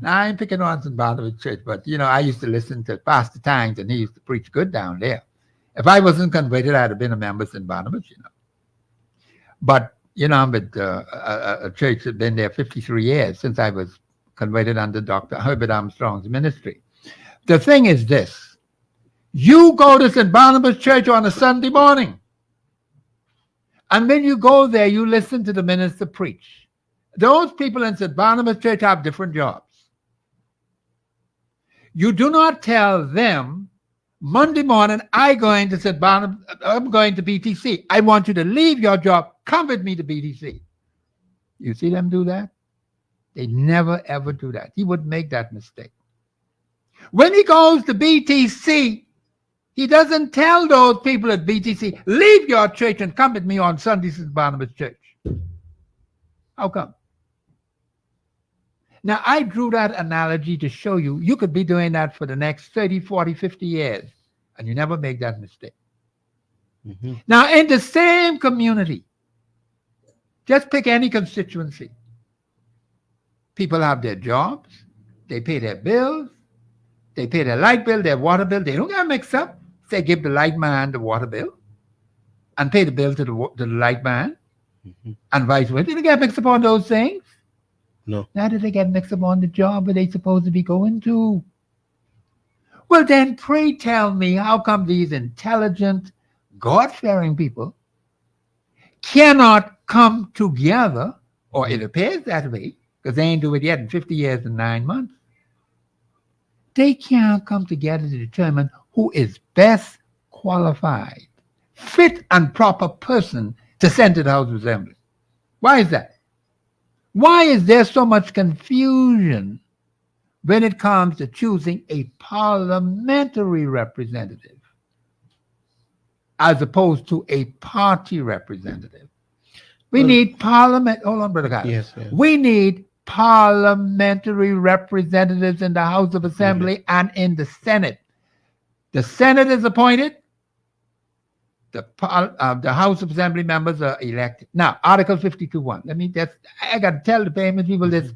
Now, I ain't picking on St. Barnabas Church, but, you know, I used to listen to Pastor Tangs, and he used to preach good down there. If I wasn't converted, I'd have been a member of St. Barnabas, you know. But, you know, I'm with a church that's been there 53 years since I was converted under Dr. Herbert Armstrong's ministry. The thing is this. You go to St. Barnabas Church on a Sunday morning. And when you go there, you listen to the minister preach. Those people in St. Barnabas Church have different jobs. You do not tell them Monday morning, I'm going to BTC. I want you to leave your job. Come with me to BTC. You see them do that? They never, ever do that. He would make that mistake. When he goes to BTC, he doesn't tell those people at BTC, leave your church and come with me on Sunday to Barnabas Church. How come? Now, I drew that analogy to show you, you could be doing that for the next 30, 40, 50 years, and you never make that mistake. Now, in the same community, just pick any constituency. People have their jobs, they pay their bills, they pay their light bill, their water bill. They don't get mixed up. They give the light man the water bill and pay the bill to the light man and vice versa. They don't get mixed up on those things. No. Now do they get mixed up on the job where they supposed to be going to? Well, then pray tell me, how come these intelligent, God-fearing people cannot come together, or it appears that way, because they ain't do it yet in 50 years and 9 months. They can't come together to determine who is best qualified, fit and proper person to send to the House of Assembly. Why is that? Why is there so much confusion when it comes to choosing a parliamentary representative as opposed to a party representative? We need parliament. Hold on, Brother Kyle. Yes. We need parliamentary representatives in the House of Assembly and in the Senate. The Senate is appointed. The House of Assembly members are elected. Now, Article 52.1. I got to tell the payment people this.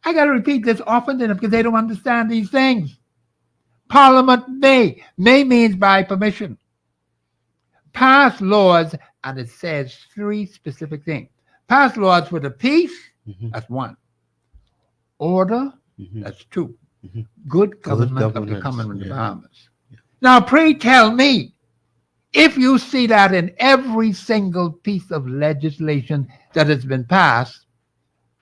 I got to repeat this often to them because they don't understand these things. Parliament may means by permission, pass laws, and it says 3 specific things. Pass laws for the peace, that's 1. Order, that's 2. Good government of the Commonwealth of Bahamas. Now, pray tell me, if you see that in every single piece of legislation that has been passed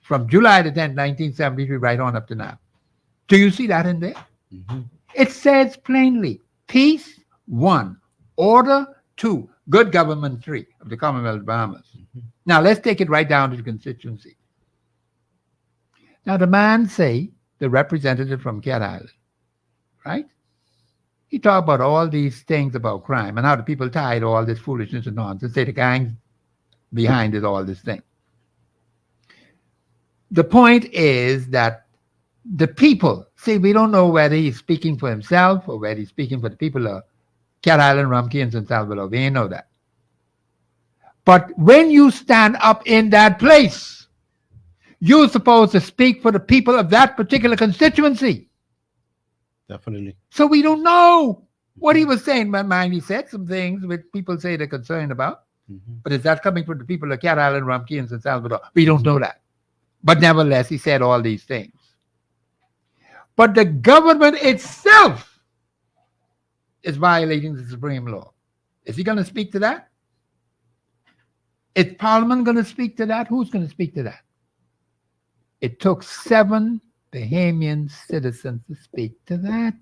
from July the 10th, 1973, right on up to now, do you see that in there? It says plainly, peace, 1, order, 2, good government, 3 of the Commonwealth of Bahamas. Now, let's take it right down to the constituency. Now, the man say, the representative from Cat Island, right? He talked about all these things about crime and how the people tied all this foolishness and nonsense, say the gang behind it, all this thing. The point is that the people, see, we don't know whether he's speaking for himself or whether he's speaking for the people of Cat Island, Rumkey, and San Salvador. We ain't know that. But when you stand up in that place, you're supposed to speak for the people of that particular constituency. Definitely. So we don't know what he was saying. My mind, he said some things which people say they're concerned about. But is that coming from the people of Cat Island, Rumkey, and San Salvador? We don't know that. But nevertheless, he said all these things. But the government itself is violating the supreme law. Is he going to speak to that? Is Parliament going to speak to that? Who's going to speak to that? It took 7 Bahamian citizens to speak to that.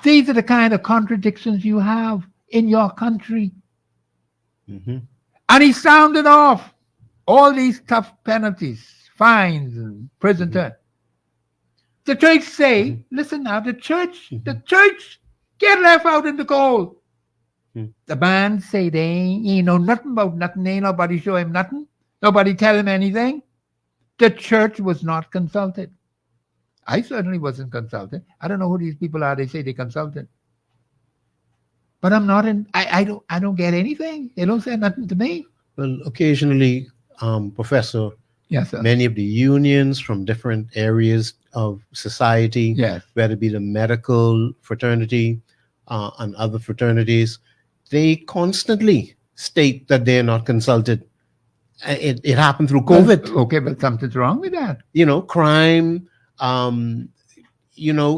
These are the kind of contradictions you have in your country. And he sounded off all these tough penalties, fines, and prison term. The church say, listen now, the church get left out in the cold. The man say they ain't know nothing about nothing. Ain't nobody show him nothing. Nobody tell him anything. The church was not consulted. I certainly wasn't consulted. I don't know who these people are. They say they consulted. But I'm not in, I don't get anything. They don't say nothing to me. Well, occasionally, Professor, yes, sir. Many of the unions from different areas of society, yes, whether it be the medical fraternity and other fraternities, they constantly state that they're not consulted. It happened through COVID. Well, okay, but something's wrong with that. Crime,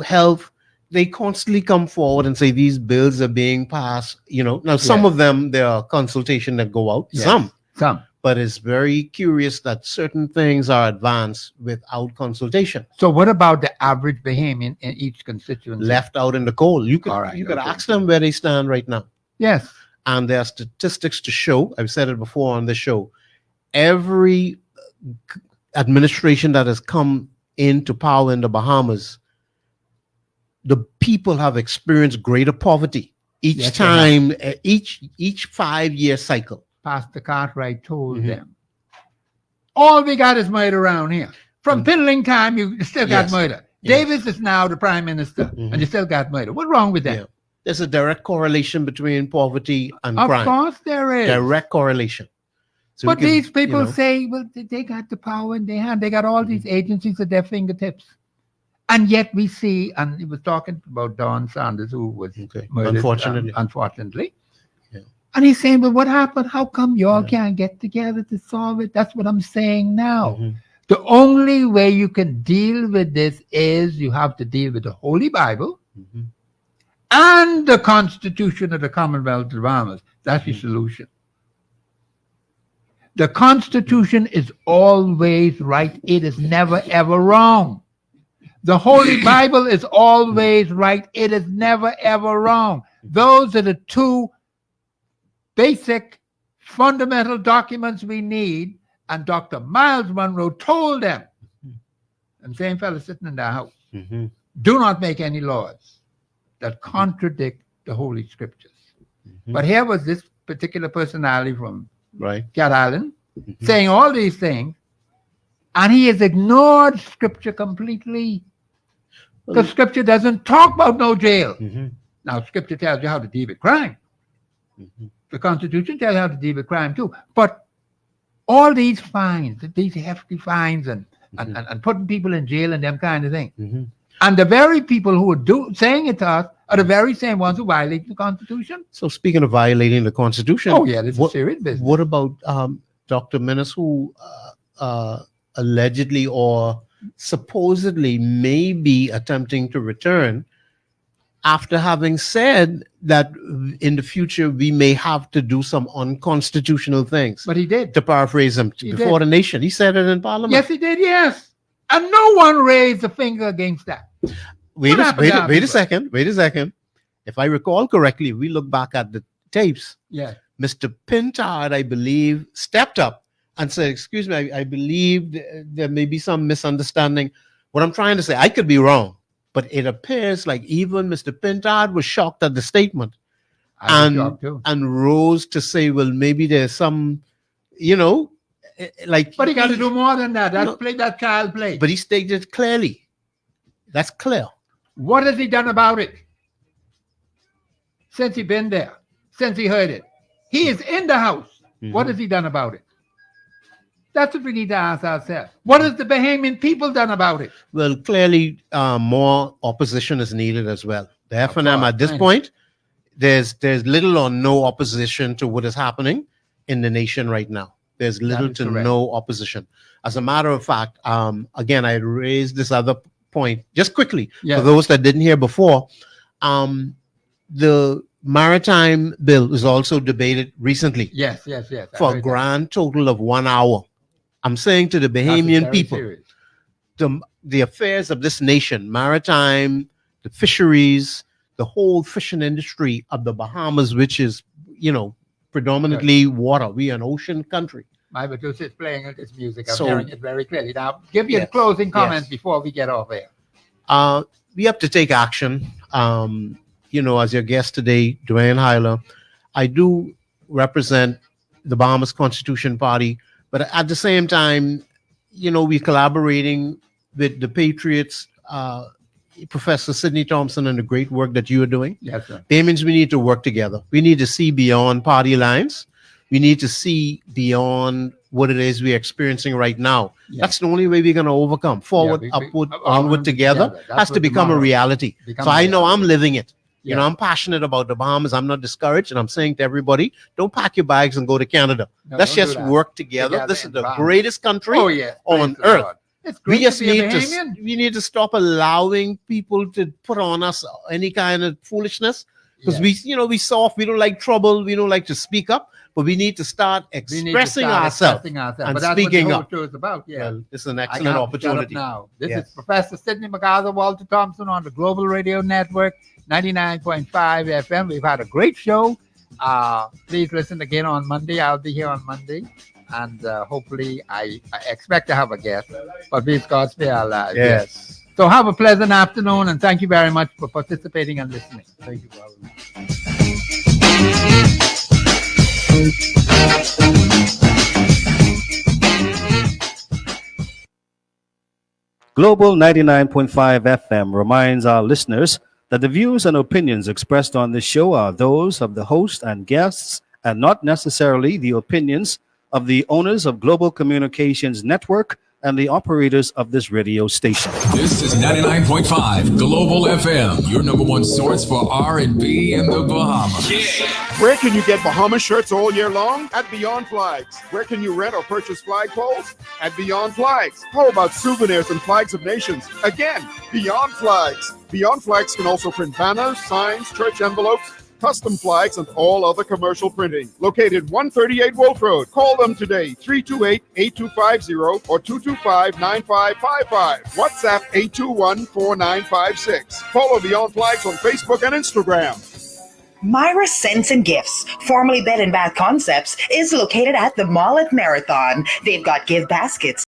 health. They constantly come forward and say these bills are being passed. Now some of them, there are consultation that go out. Yes. Some. but it's very curious that certain things are advanced without consultation. So what about the average Bahamian in each constituency? Left out in the cold. You could, All right, you could okay. ask them where they stand right now. Yes. And there are statistics to show, I've said it before on the show, every administration that has come into power in the Bahamas, the people have experienced greater poverty each Yes, time, each 5-year cycle. Pastor Cartwright told them, all we got is murder around here. From piddling time, you still got Yes. murder. Yes. Davis is now the prime minister, and you still got murder. What's wrong with that? Yeah. There's a direct correlation between poverty and Of crime. course there is. Direct correlation. So But we can, these people you know, say, well, they got the power in their hand. They got all these agencies at their fingertips. And yet we see, and he was talking about Don Sanders, who was murdered, unfortunately. Yeah. And he's saying, well, what happened? How come y'all can't get together to solve it? That's what I'm saying now. The only way you can deal with this is you have to deal with the Holy Bible and the Constitution of the Commonwealth of the Bahamas. That's your solution. The Constitution is always right. It is never, ever wrong. The Holy Bible is always right. It is never, ever wrong. Those are the two basic, fundamental documents we need. And Dr. Miles Monroe told them, and same fellow sitting in their house, do not make any laws that contradict the Holy Scriptures. But here was this particular personality from Cat Island saying all these things, and he has ignored Scripture completely. Because Scripture doesn't talk about no jail. Now, Scripture tells you how to deal with crime. The Constitution tells you how to deal with crime too. But all these fines, these hefty fines and putting people in jail and them kind of things. And the very people who are saying it to us are the very same ones who violate the Constitution. So speaking of violating the Constitution, oh yeah, this is serious business. What about Dr. Menace, who allegedly or supposedly may be attempting to return after having said that in the future we may have to do some unconstitutional things? But he did. To paraphrase him before the nation. He said it in Parliament. Yes, he did, yes. And no one raised a finger against that. Wait a second. If I recall correctly, we look back at the tapes. Yeah. Mr. Pintard, I believe, stepped up and said, excuse me, I believe there may be some misunderstanding. What I'm trying to say, I could be wrong, but it appears like even Mr. Pintard was shocked at the statement and rose to say, well, maybe there's some, like. But he got to do more than that. That child play. But he stated clearly. That's clear. What has he done about it? Since he been there, since he heard it. He is in the house. What has he done about it? That's what we need to ask ourselves. What has the Bahamian people done about it? Well, clearly more opposition is needed as well. The FNM at this point, there's little or no opposition to what is happening in the nation right now. There's little to no opposition. As a matter of fact, again, I raised this other point just quickly for those that didn't hear before. The maritime bill was also debated recently. Yes. For a grand total of 1 hour. I'm saying to the Bahamian people, the affairs of this nation, maritime, the fisheries, the whole fishing industry of the Bahamas, which is, predominantly water. We are an ocean country. My producer is playing this music. I'm hearing it very clearly. Now, give your closing comments before we get off air. We have to take action. As your guest today, Dwayne Hyler, I do represent the Bahamas Constitution Party, but at the same time, we're collaborating with the Patriots, Professor Sidney Thompson, and the great work that you are doing. Yes, sir. That means we need to work together. We need to see beyond party lines. We need to see beyond what it is we're experiencing right now. Yeah. That's the only way we're going to overcome. Forward, upward, onward together has to become a reality. I know I'm living it. Yeah. I'm passionate about the Bahamas. I'm not discouraged. And I'm saying to everybody, don't pack your bags and go to Canada. Let's just work together. This is the greatest country on earth. We just need to stop allowing people to put on us any kind of foolishness. Because we soft, we don't like trouble, we don't like to speak up. but we need to start We need to expressing start ourselves expressing ourselves. and But that's speaking what the up. whole show is about. Yeah. Well, it's an I excellent got to shut up opportunity. now. This Yes. is Professor Sidney MacArthur, Walter Thompson on the Global Radio Network, 99.5 FM. We've had a great show. Please listen again on Monday. I'll be here on Monday. And hopefully, I expect to have a guest. But please, God stay alive. Yes. So have a pleasant afternoon, and thank you very much for participating and listening. Thank you, brother. Global 99.5 FM reminds our listeners that the views and opinions expressed on this show are those of the host and guests and not necessarily the opinions of the owners of Global Communications Network and the operators of this radio station. This is 99.5 Global FM, your number one source for R&B in the Bahamas. Yeah. Where can you get Bahamas shirts all year long? At Beyond Flags. Where can you rent or purchase flagpoles? At Beyond Flags. How about souvenirs and flags of nations? Again, Beyond Flags. Beyond Flags can also print banners, signs, church envelopes, custom flags, and all other commercial printing. Located 138 Wolf Road. Call them today, 328-8250 or 225-9555. WhatsApp 821-4956. Follow Beyond Flags on Facebook and Instagram. Myra Scents and Gifts, formerly Bed and Bath Concepts, is located at the mall at Marathon. They've got gift baskets,